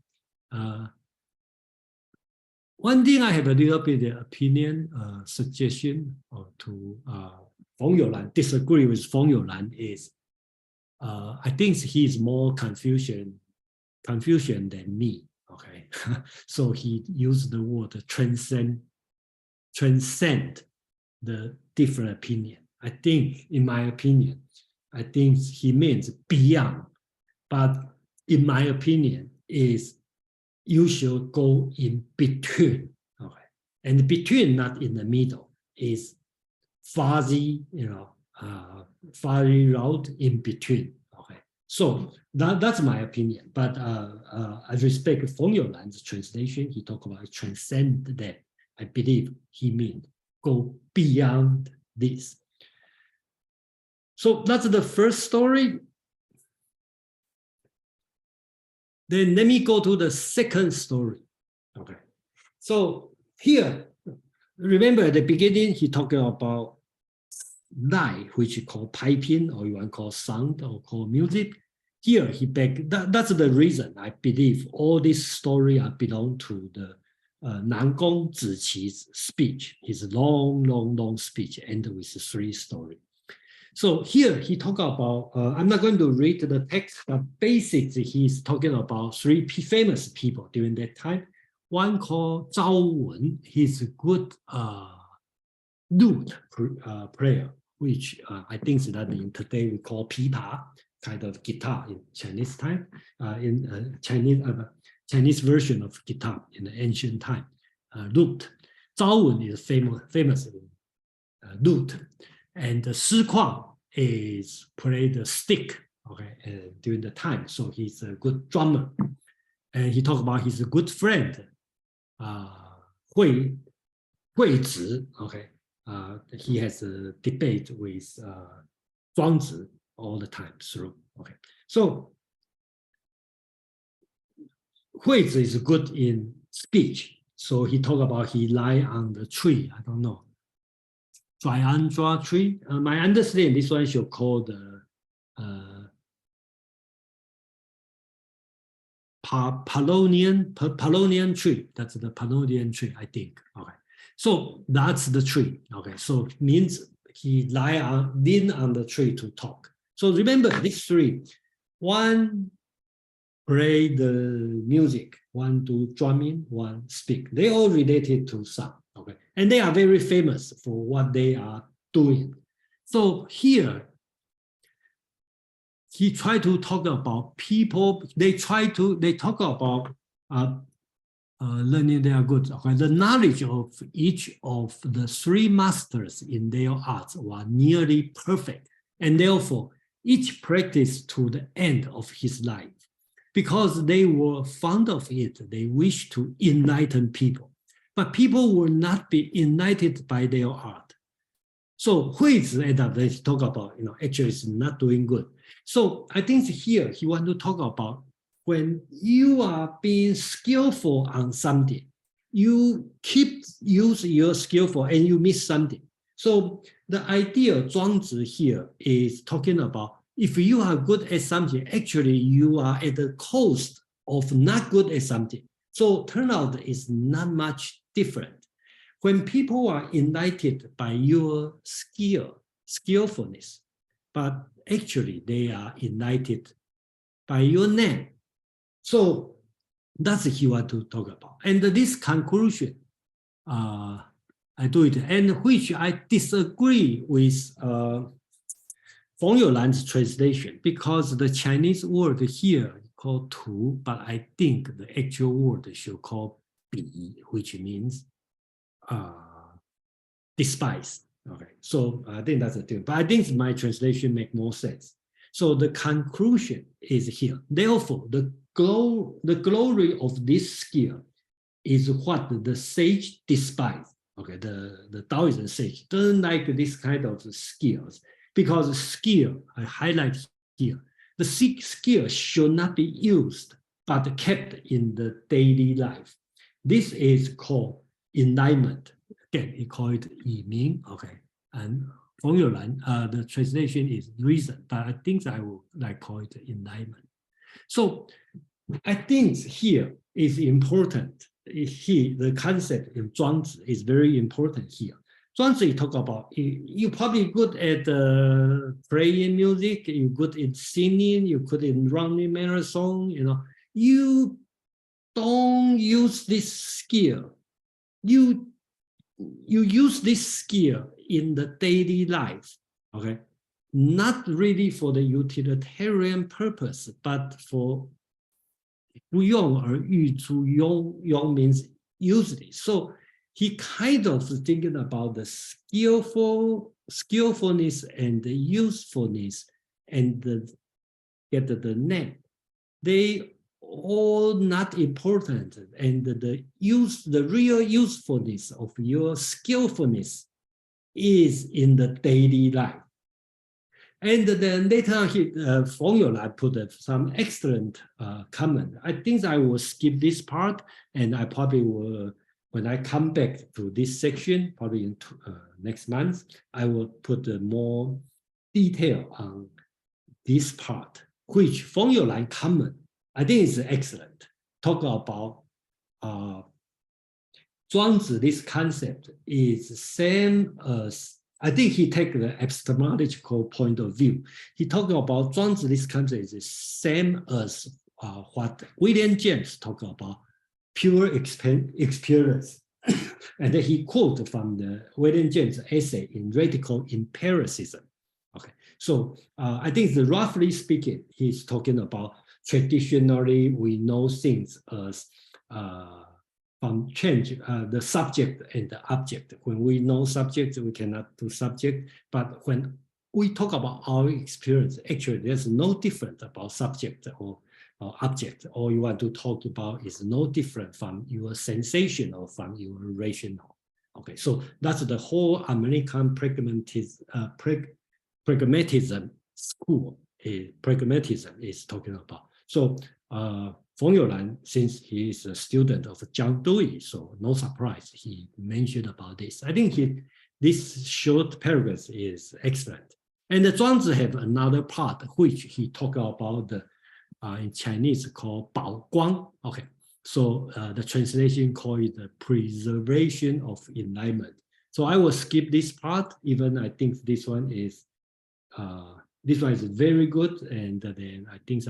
One thing I have a little bit of opinion, suggestion to Feng You Lan, disagree with Feng You Lan is, I think he's more Confucian than me. Okay, so he used the word transcend the different opinion. I think, in my opinion, I think he means beyond. But in my opinion, is you should go in between. Okay, and between, not in the middle, is fuzzy, fuzzy route in between. Okay, so that's my opinion. But I respect Feng You Lan's translation. He talked about transcend that. I believe he means go beyond this. So that's the first story. Then let me go to the second story. Okay, so here, remember at the beginning, he talked about light, which is called piping, or you want to call sound, or call music. Here, that's the reason I believe all these stories belong to the Nangong Ziqi's speech, his long speech, ended with 3 stories. So here he talked about, I'm not going to read the text, but basically he's talking about 3 famous people during that time. One called Zhao Wen, he's a good lute player, which I think that in today we call pipa, kind of guitar in Chinese time, in Chinese version of guitar in the ancient time, lute. Zhao Wen is famous lute. And Shi Kuang is play the stick, okay, during the time. So he's a good drummer. And he talked about his good friend, Hui Zi, okay. He has a debate with Zhuangzi all the time through, okay. So Hui Zi is good in speech. So he talked about he lie on the tree, I don't know, Zhuang tree. My understanding, this one should call the Polonian tree. That's the Polonian tree, I think. Okay, so that's the tree. Okay, so it means he lean on the tree to talk. So remember these three: one play the music, one do drumming, one speak. They all related to sound. Okay, and they are very famous for what they are doing. So here, he tried to talk about people. They talk about learning their goods. Okay, the knowledge of each of the three masters in their arts were nearly perfect, and therefore each practiced to the end of his life. Because they were fond of it, they wished to enlighten people. But people will not be enlightened by their art. So Hui Zi ended up, they talk about, actually it's not doing good. So I think here he wants to talk about when you are being skillful on something, you keep use your skillful and you miss something. So the idea Zhuangzi here is talking about if you are good at something, actually you are at the cost of not good at something. So turnout is not much different. When people are enlightened by your skillfulness, but actually they are enlightened by your name. So that's what he want to talk about. And this conclusion, I do it, and which I disagree with Feng You Lan's translation, because the Chinese word here called Tu, but I think the actual word should call Bi, which means despise. Okay, so I think that's the thing. But I think my translation makes more sense. So the conclusion is here. Therefore, the glory of this skill is what the sage despise. Okay, the Taoist sage doesn't like this kind of skills, because skill, I highlight here, the skill should not be used, but kept in the daily life. This is called enlightenment. Again, we call it Yiming, okay. And Feng You Lan, the translation is reason, but I think I will call it enlightenment. So I think here is important. The concept in Zhuangzi is very important here. Zhuangzi talk about you're probably good at playing music, you're good in singing, you're good in running marathon, you don't use this skill. You use this skill in the daily life, okay? Not really for the utilitarian purpose, but for 不用而欲出用,用 means usually. So he kind of thinking about the skillfulness and the usefulness and get the name. They all not important, and the real usefulness of your skillfulness is in the daily life. And then later on, Feng You Lan put some excellent comment. I think I will skip this part, and I probably will, when I come back to this section, probably in next month, I will put more detail on this part, which Feng You Lan comment, I think is excellent. Talk about Zhuangzi, this concept is same as, I think he take the epistemological point of view. He talked about Zhuangzi, this concept is the same as what William James talked about, pure experience. And then he quoted from the William James essay in Radical Empiricism. Okay, so I think roughly speaking, he's talking about traditionally we know things as from change the subject and the object. When we know subject, we cannot do subject. But when we talk about our experience, actually there's no difference about subject or object. All you want to talk about is no different from your sensation or from your rational. Okay, so that's the whole American pragmatism school. Pragmatism is talking about. So Feng You Lan, since he is a student of Zhuang Zi, so no surprise he mentioned about this. I think this short paragraph is excellent. And the Zhuangzi have another part which he talked about in Chinese called 宝光. Okay, so the translation called it the preservation of enlightenment. So I will skip this part, even I think this one is very good, and then I think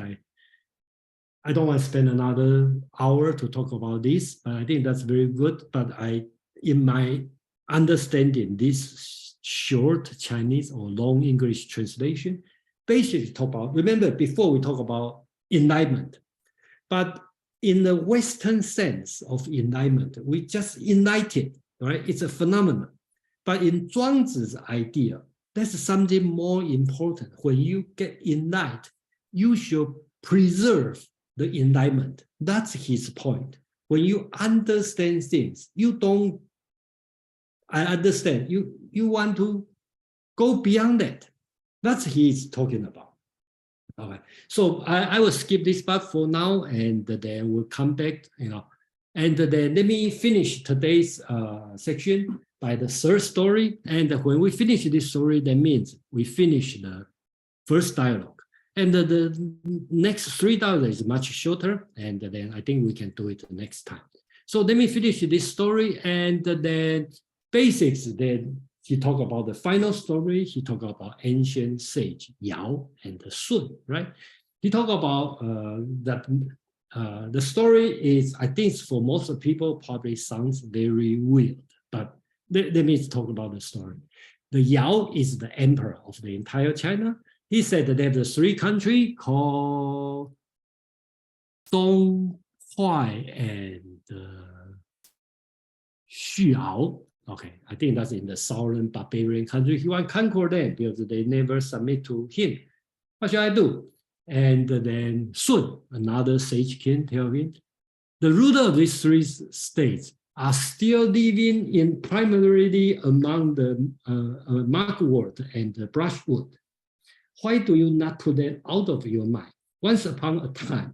I don't want to spend another hour to talk about this, but I think that's very good. But in my understanding, this short Chinese or long English translation basically talk about, remember before we talk about enlightenment, but in the Western sense of enlightenment, we just enlightened, right? It's a phenomenon. But in Zhuangzi's idea, that's something more important. When you get enlightened, you should preserve the enlightenment. That's his point. When you understand things, I understand, you want to go beyond that. That's he's talking about. All right. So I will skip this part for now, and then we'll come back, and then let me finish today's section by the third story. And when we finish this story, that means we finish the first dialogue. And the next 3 dialogues is much shorter, and then I think we can do it next time. So let me finish this story, and then basics. Then he talked about the final story. He talked about ancient sage Yao and Sun, right? He talked about that the story is, I think for most people probably sounds very weird, but let me talk about the story. The Yao is the emperor of the entire China. He said that there's 3 countries called Dong, Huai, and Xuao. Okay, I think that's in the southern barbarian country. He want to conquer them because they never submit to him. What should I do? And then Sun, another sage king, tell him, the ruler of these 3 states are still living in primarily among the markwood and the brushwood. Why do you not put them out of your mind? Once upon a time,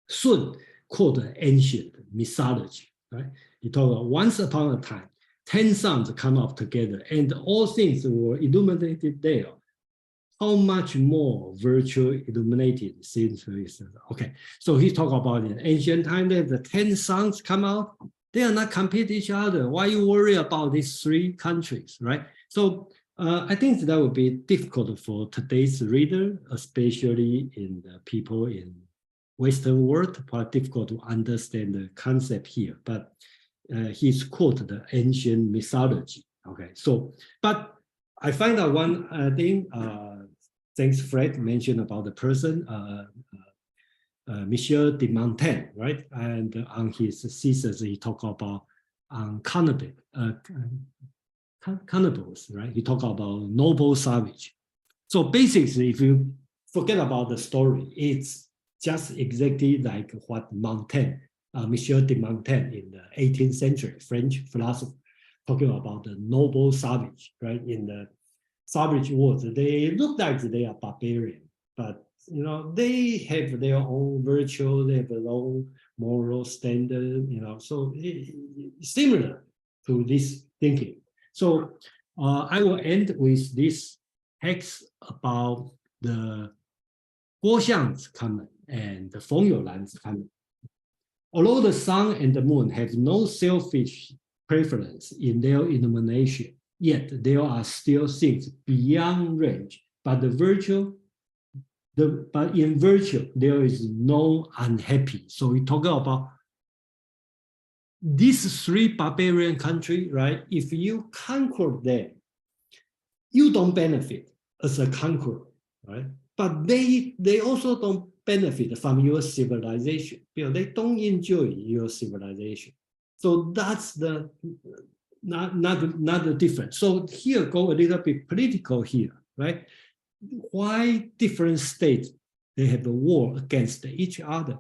Sun quoted ancient mythology, right? He talked about once upon a time, 10 suns come up together and all things were illuminated there. How much more virtual illuminated seems okay. So he talked about in ancient time that the 10 suns come out, they are not compete each other. Why you worry about these 3 countries, right? So I think that would be difficult for today's reader, especially in the people in Western world, quite difficult to understand the concept here. But he's quoted the ancient mythology. Okay, so but I find out one thing. Thanks, Fred mentioned about the person, Michel de Montaigne, right? And on his thesis, he talked about cannibals, right? He talked about noble savage. So basically, if you forget about the story, it's just exactly like what Montaigne, Michel de Montaigne in the 18th century, French philosopher, talking about the noble savage, right? In the savage world, they look like they are barbarian, but they have their own virtue, they have their own moral standard, so similar to this thinking. So I will end with this text about the Guo Xiang's comment and the Feng You Lan's comment. Although the sun and the moon have no selfish preference in their illumination, yet there are still things beyond range. But in virtue, there is no unhappy. So we talk about these 3 barbarian countries, right? If you conquer them, you don't benefit as a conqueror, right? But they also don't benefit from your civilization because they don't enjoy your civilization. So that's not different. So here go a little bit political here, right? Why different states they have a war against each other?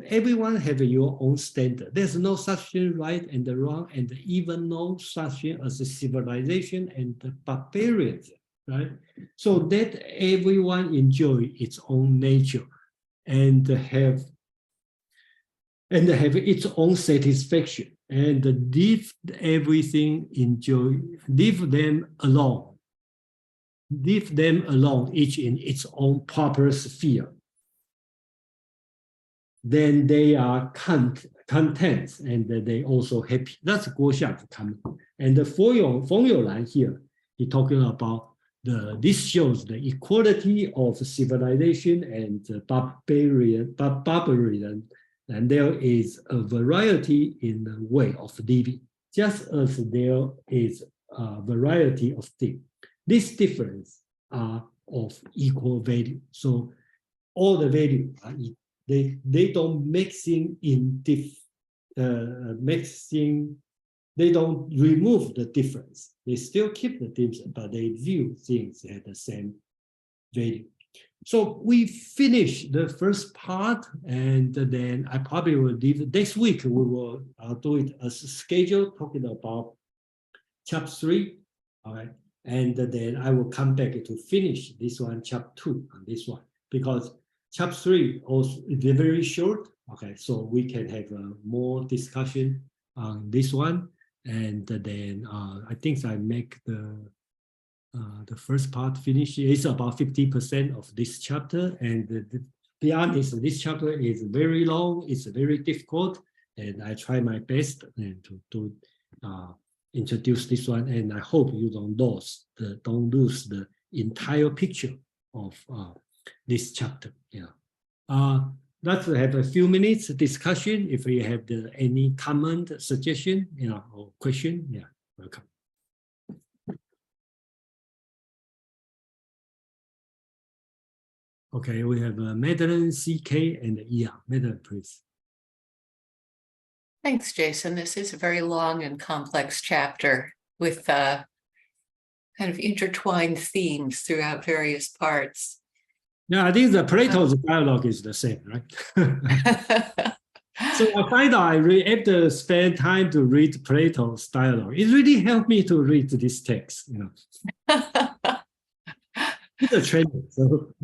Everyone have your own standard. There's no such thing right and wrong, and even no such thing as a civilization and the barbarians, right? So that everyone enjoy its own nature and have its own satisfaction and leave everything leave them alone, each in its own proper sphere. Then they are content and they also happy. That's Guo Xiang's comment. And the Feng You Lan here, he talking about this shows the equality of civilization and barbarism, and there is a variety in the way of living, just as there is a variety of things. This difference are of equal value. So all the value are equal. They don't mixing in they don't remove the difference. They still keep the difference, but they view things at the same value. So we finish the first part, and then I probably will leave. Next week we will do it as scheduled, talking about chapter 3. All right, and then I will come back to finish this one, chapter 2, on this one, because chapter 3 also is very short. Okay, so we can have more discussion on this one, and then I think I make the first part finish. It's about 50% of this chapter, and to be honest, this chapter is very long. It's very difficult, and I try my best and to introduce this one. And I hope you don't lose the entire picture of this chapter. Yeah. Let's have a few minutes discussion. If you have any comment, suggestion, or question, yeah, welcome. Okay, we have Madeline, CK, and Iya. Madeline, please. Thanks, Jason. This is a very long and complex chapter with kind of intertwined themes throughout various parts. Yeah, I think the Plato's dialogue is the same, right? So I find out after spend time to read Plato's dialogue, it really helped me to read this text. It's a training. So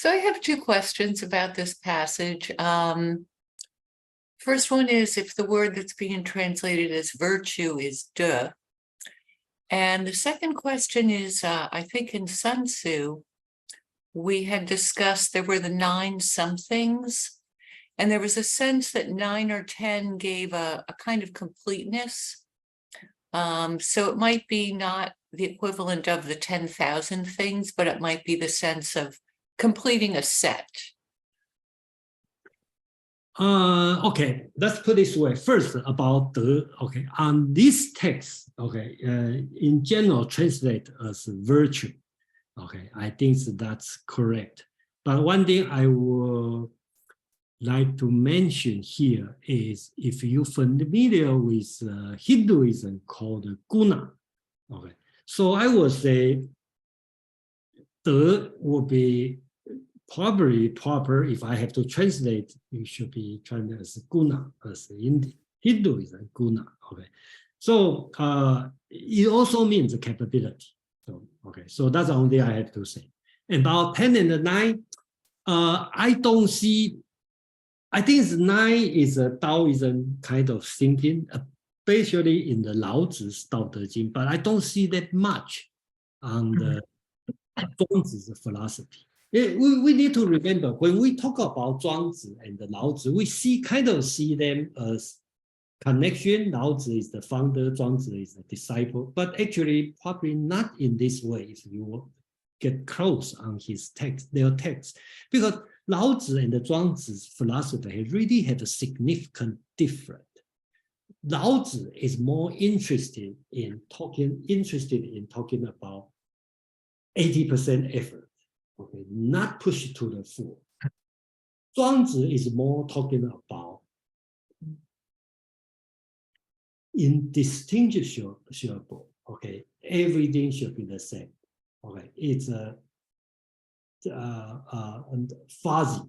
I have two questions about this passage. First one is if the word that's being translated as virtue is de. And the second question is, I think in Sun Tzu, we had discussed there were the 9 somethings, and there was a sense that 9 or 10 gave a kind of completeness. So it might be not the equivalent of the 10,000 things, but it might be the sense of completing a set. Okay, let's put it this way. First, about on this text, in general, translate as virtue. Okay, I think that's correct. But one thing I would like to mention here is if you're familiar with Hinduism called guna. Okay, so I would say de would be probably proper. If I have to translate, it should be translated as guna, as in Hinduism guna. Okay, so it also means capability. So, okay, so that's the only I have to say. About 10 and 9, I don't see, I think 9 is a Taoism kind of thinking, especially in the Lao Tzu's Tao Te Ching, but I don't see that much on the Zhuangzi's philosophy. We need to remember, when we talk about Zhuangzi and the Lao Tzu, we kind of see them as connection. Lao Tzu is the founder, Zhuangzi is the disciple, but actually probably not in this way if you get close on his text, their text, because Lao Tzu and the Zhuangzi's philosophy really have a significant difference. Lao Tzu is more interested in talking about 80% effort, okay, not push to the full. Zhuangzi is more talking about indistinguishable. Okay, everything should be the same. Okay, it's and fuzzy.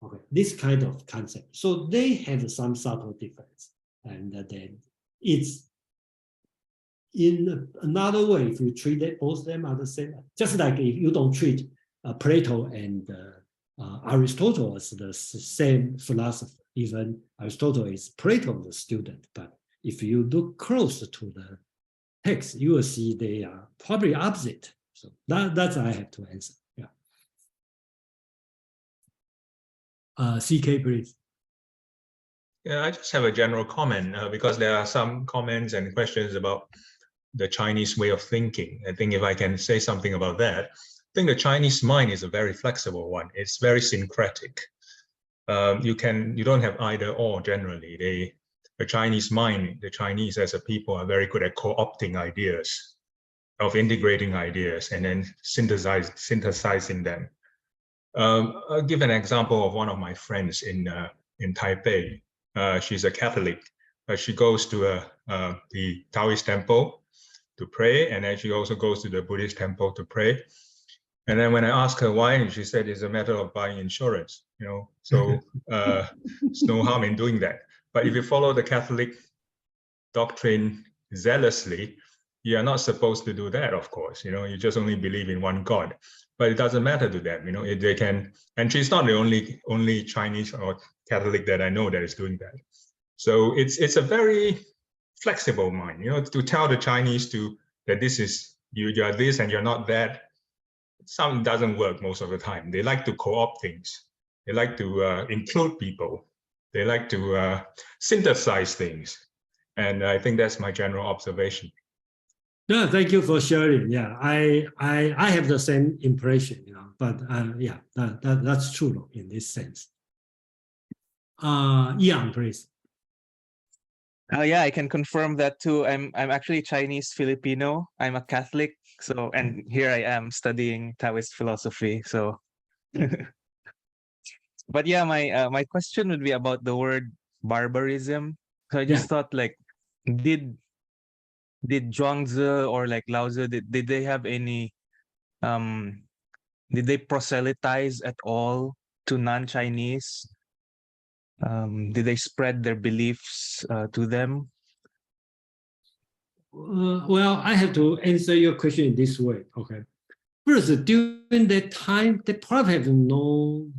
Okay, this kind of concept. So they have some subtle difference, and then it's in another way. If you treat it, both of them are the same. Just like if you don't treat Plato and Aristotle as the same philosopher. Even Aristotle is Plato's student, but if you look close to the text, you will see they are probably opposite. So that's I have to answer. Yeah. CK, please. Yeah, I just have a general comment because there are some comments and questions about the Chinese way of thinking. I think if I can say something about that, I think the Chinese mind is a very flexible one. It's very syncretic. You don't have either or generally. The Chinese mind, the Chinese as a people are very good at co-opting ideas, of integrating ideas and then synthesizing them. I'll give an example of one of my friends in Taipei. She's a Catholic. She goes to the Taoist temple to pray, and then she also goes to the Buddhist temple to pray. And then when I asked her why, she said it's a matter of buying insurance, so there's no harm in doing that. But if you follow the Catholic doctrine zealously, you are not supposed to do that, of course. You just only believe in one God. But it doesn't matter to them, if they can. And she's not the only Chinese or Catholic that I know that is doing that. So it's a very flexible mind, to tell the Chinese that this is you are this and you're not that. Some doesn't work most of the time. They like to co-opt things. They like to include people. They like to synthesize things. And I think that's my general observation. No, thank you for sharing. Yeah, I have the same impression, but yeah, that's true in this sense. Yang, please. Yeah, I can confirm that too. I'm actually Chinese Filipino. I'm a Catholic, and here I am studying Taoist philosophy. So, but yeah, my question would be about the word barbarism. So I just thought, like, did Zhuang Zi or like Lao Tzu, did they have any did they proselytize at all to non-Chinese? Did they spread their beliefs to them? Well, I have to answer your question in this way. Okay. First, during that time, they probably have no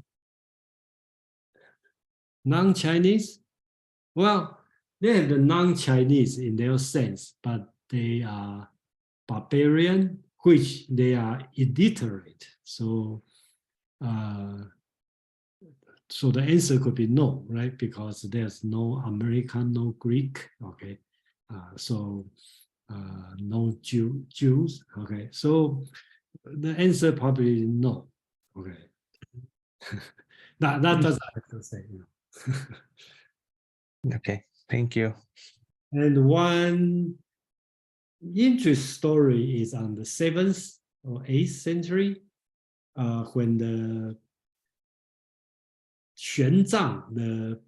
non-Chinese. Well, they have the non-Chinese in their sense, but they are barbarian, which they are illiterate. So the answer could be no, right? Because there's no American, no Greek, okay? No Jews, okay? So the answer probably no, okay? That's what I have to say. Okay, thank you. And one interesting story is on the 7th or 8th century, when the Xuanzang,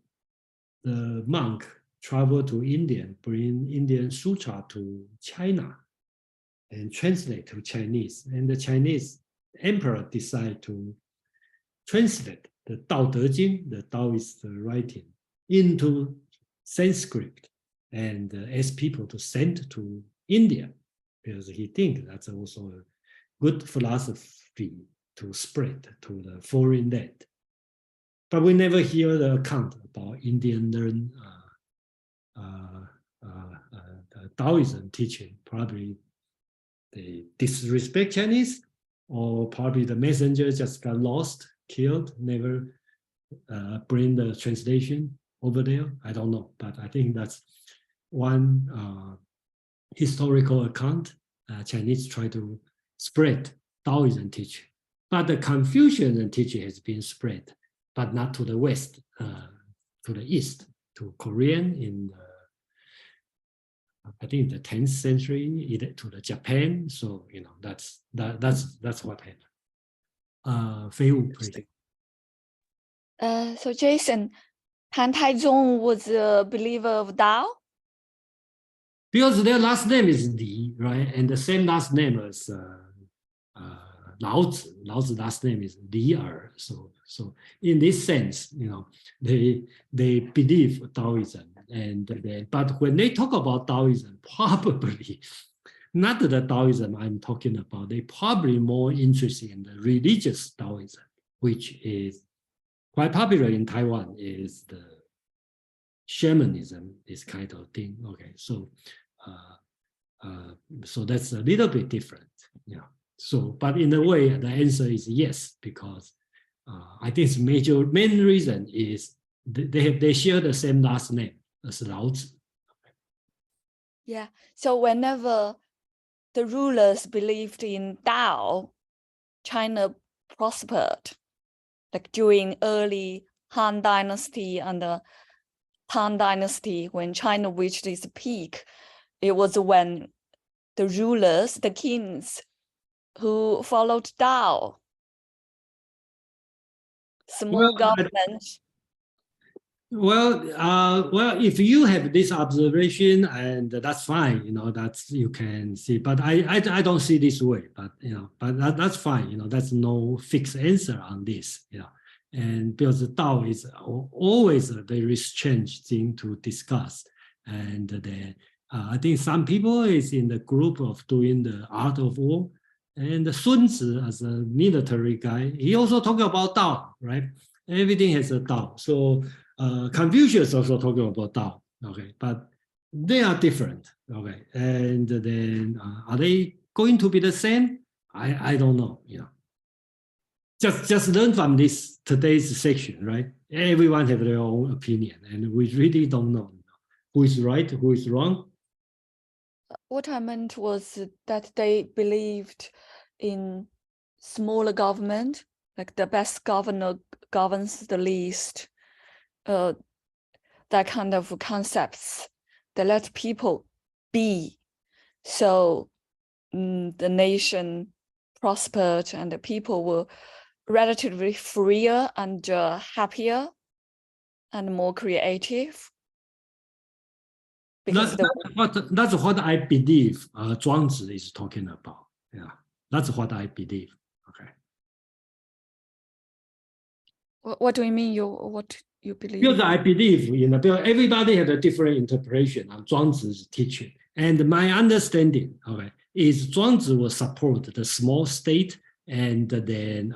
the monk, traveled to India, bring Indian sutra to China and translate to Chinese. And the Chinese emperor decided to translate the Tao Te Ching, the Taoist writing, into Sanskrit and ask people to send to India, because he thinks that's also a good philosophy to spread to the foreign land. But we never hear the account about Indian learn Taoism teaching. Probably they disrespect Chinese, or probably the messenger just got lost, killed, never bring the translation over there. I don't know, but I think that's one historical account. Chinese try to spread Taoism teaching, but the Confucian teaching has been spread, but not to the West, to the East, to Korean in I think the 10th century, to the Japan. So that's what happened. Feng You, please. So Jason, Han Taizong was a believer of Tao. because their last name is Li, right? And the same last name as Lao Tzu. Lao Tzu's last name is Li Er. So in this sense, they believe Taoism, but when they talk about Taoism, probably not the Taoism I'm talking about. They probably more interested in the religious Taoism, which is quite popular in Taiwan. Is the shamanism, this kind of thing. Okay, so that's a little bit different. Yeah. So, but in a way, the answer is yes, because I think the main reason is they share the same last name as Lao Tzu. Yeah. So whenever the rulers believed in Tao, China prospered. Like during early Han Dynasty and the Tang Dynasty, when China reached its peak, it was when the rulers, the kings, who followed Tao. Small government. Well, if you have this observation, and that's fine, that's you can see. But I don't see this way. But that's fine. That's no fixed answer on this. And because the Tao is always a very strange thing to discuss, and I think some people is in the group of doing the art of war, and Sun Tzu as a military guy, he also talk about Tao, right? Everything has a Tao. So Confucius also talking about Tao, okay, but they are different, okay, and then are they going to be the same? I don't know. Just learn from today's section, right? Everyone have their own opinion, and we really don't know who is right, who is wrong. What I meant was that they believed in smaller government, like the best governor governs the least. That kind of concepts that let people be. So the nation prospered and the people were relatively freer and happier and more creative. That's what I believe Zhuangzi is talking about. Yeah, that's what I believe. Okay. What do you mean? What you believe? Because I believe, because everybody has a different interpretation of Zhuangzi's teaching. And my understanding, okay, is Zhuangzi will support the small state, and then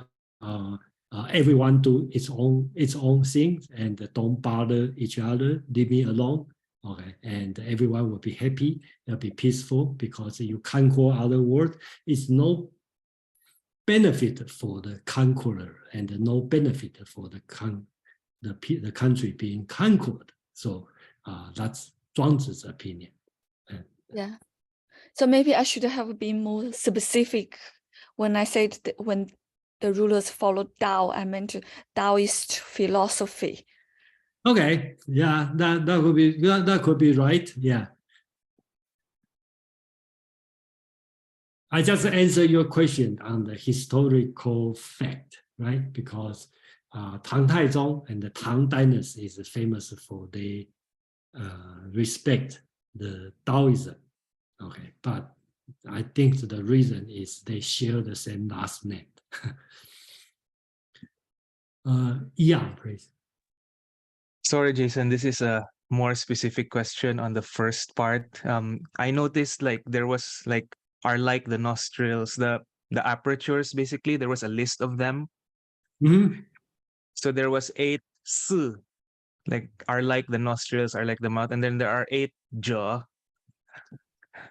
everyone do its own things, and don't bother each other, leave me alone. Okay, and everyone will be happy, they'll be peaceful, because you conquer other world. It's no benefit for the conqueror and no benefit for the country being conquered. So that's Zhuangzi's opinion. Yeah. So maybe I should have been more specific when I said that when the rulers followed Tao, I meant Taoist philosophy. Okay, yeah, that could be right. Yeah. I just answer your question on the historical fact, right? Because Tang Taizong and the Tang Dynasty is famous for they respect the Taoism. Okay, but I think the reason is they share the same last name. Yeah, please. Sorry, Jason, this is a more specific question on the first part. I noticed like there was like are like the nostrils, the apertures, basically there was a list of them. Mm-hmm. So there was 8 si, like are like the nostrils, are like the mouth, and then there are 8 jaw.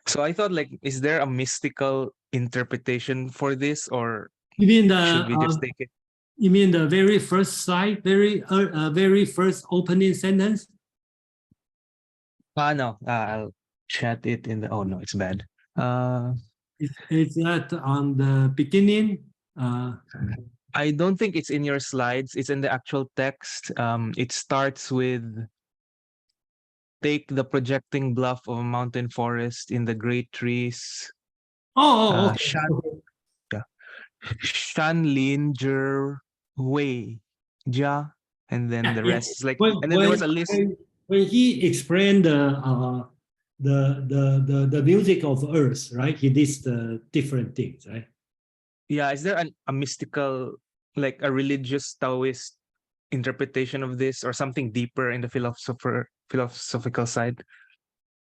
So I thought, like, is there a mystical interpretation for this, or You mean should we just take it? You mean the very first slide, very first opening sentence? No, I'll chat it in the. Oh no, it's bad. Is that on the beginning? I don't think it's in your slides. It's in the actual text. It starts with take the projecting bluff of a mountain forest in the great trees. Okay. Shan Lin Zhi Wei Jia, and then the rest is like, and then there was a list. When he explained the the music of earth, right? He did the different things, right? Yeah, is there a mystical, like a religious Taoist interpretation of this, or something deeper in the philosophical side?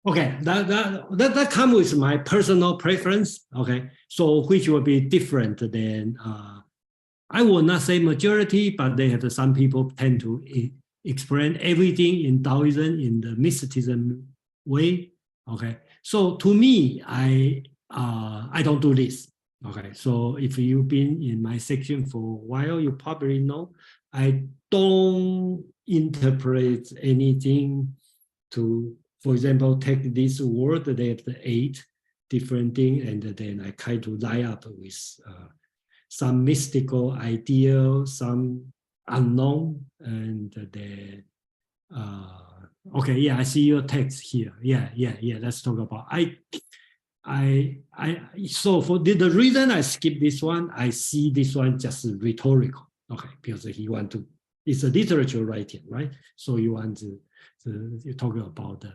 Okay, that comes with my personal preference. Okay, so which will be different than I will not say majority, but they have some people tend to explain everything in Taoism in the mysticism way. Okay, so to me, I don't do this. Okay, so if you've been in my section for a while, you probably know I don't interpret anything to, for example, take this word, they have the 8 different things, and then I try to line up with some mystical idea, some unknown, and then okay, yeah, I see your text here. Yeah. Let's talk about. So for the reason I skip this one, I see this one just rhetorical. Okay, because he want to. It's a literature writing, right? So you want to you talk about the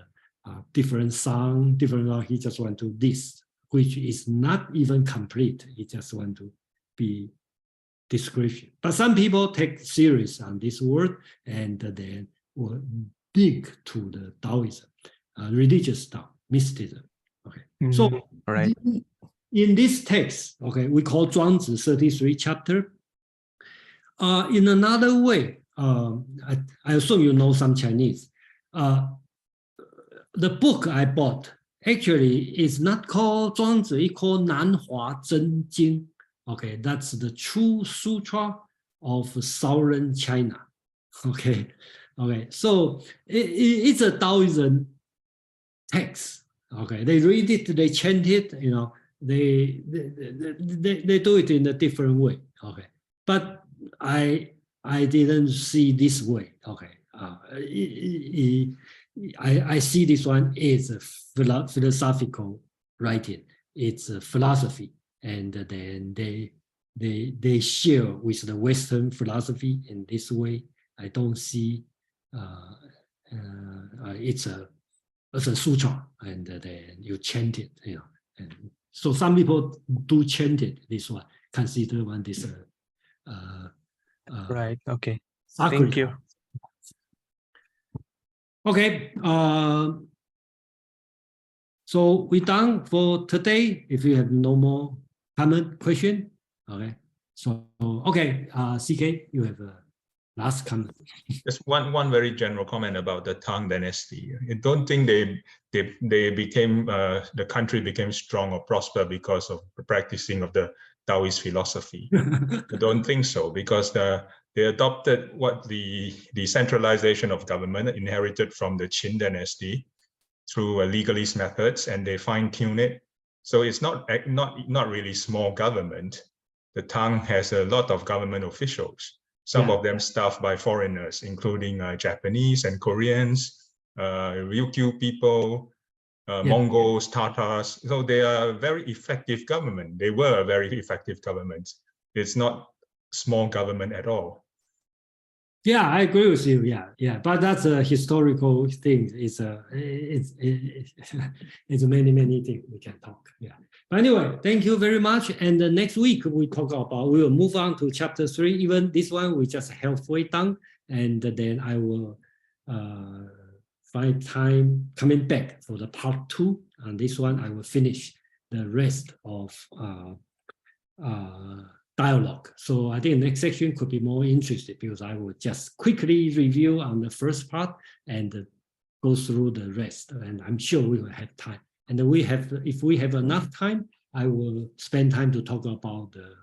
different song, different. He just want to this, which is not even complete. He just want to be description. But some people take serious on this word and then will dig to the Taoism, religious Tao, mysticism. Okay, so right. In this text, okay, we call Zhuangzi 33 chapter. In another way, I assume you know some Chinese. The book I bought actually is not called Zhuangzi, it's called Nanhua Zhen Jing. Okay, that's the true sutra of southern China. Okay, so it's a Taoism text. Okay, they read it, they chant it, you know, they do it in a different way. Okay, but I didn't see this way. Okay, I see this one is a philosophical writing. It's a philosophy, and then they share with the Western philosophy in this way. I don't see it's a sutra, and then you chant it, you know. And so some people do chant it. This one consider one this Right. Okay. sacred. Thank you. Okay. So we're done for today. If you have no more comment, question, okay. So okay, CK, you have a last comment. Just one very general comment about the Tang Dynasty. I don't think they became the country became strong or prosper because of the practicing of the Taoist philosophy. I don't think so, because they adopted what the centralization of government inherited from the Qin Dynasty through legalist methods, and they fine-tune it. So it's not really small government. The Tang has a lot of government officials. Some of them staffed by foreigners, including Japanese and Koreans, Ryukyu people, Mongols, Tatars. So they are a very effective government. They were a very effective government. It's not small government at all. Yeah, I agree with you. Yeah, but that's a historical thing. It's many things we can talk. Yeah, but anyway, thank you very much. And next week we will move on to chapter 3. Even this one we just halfway done, and then I will find time coming back for the part 2. And this one I will finish the rest of dialogue. So I think the next section could be more interesting, because I will just quickly review on the first part and go through the rest. And I'm sure we will have time. And if we have enough time, I will spend time to talk about the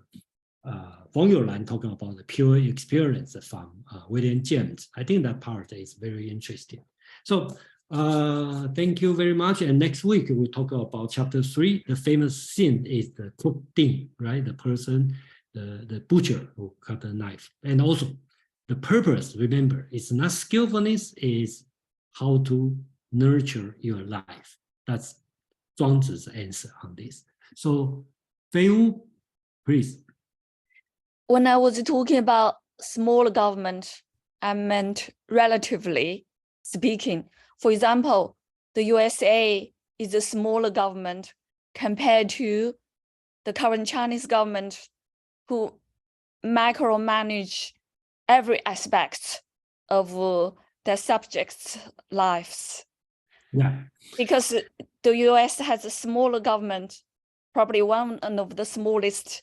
Feng You Lan, talking about the pure experience from William James. I think that part is very interesting. So thank you very much. And next week we'll talk about chapter 3. The famous scene is the cook Ding, right? The person, the butcher who cut the knife. And also the purpose, remember, it's not skillfulness, it's how to nurture your life. That's Zhuangzi's answer on this. So Fei Wu, please. When I was talking about small government, I meant relatively speaking. For example, the USA is a smaller government compared to the current Chinese government, who micromanage every aspect of their subjects' lives. Yeah. Because the US has a smaller government, probably one of the smallest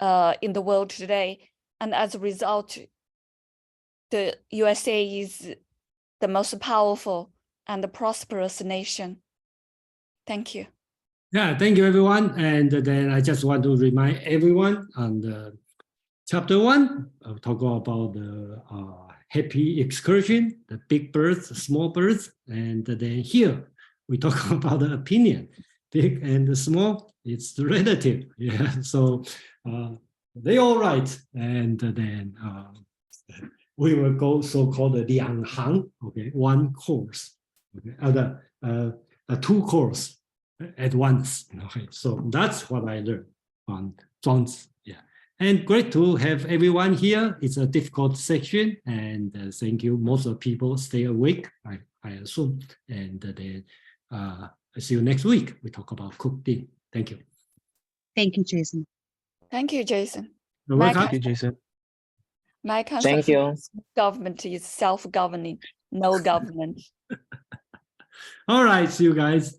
in the world today. And as a result, the USA is the most powerful and the prosperous nation. Thank you. Yeah, thank you, everyone. And then I just want to remind everyone on the chapter 1, I'll talk about the happy excursion, the big birds, the small birds. And then here, we talk about the opinion, big and the small, it's relative. Yeah, so they all right. And then we will go so-called the 两行, okay, one course, okay, two course at once. Okay, so that's what I learned on Zhuangzi. Yeah, and great to have everyone here. It's a difficult section, and thank you. Most of the people stay awake, I assume. And then I see you next week. We talk about cooking. Thank you. Thank you, Jason. Thank you, Jason. You're My welcome. Thank you, Jason. My concept Thank you. of government is self-governing, no government. All right, see you guys.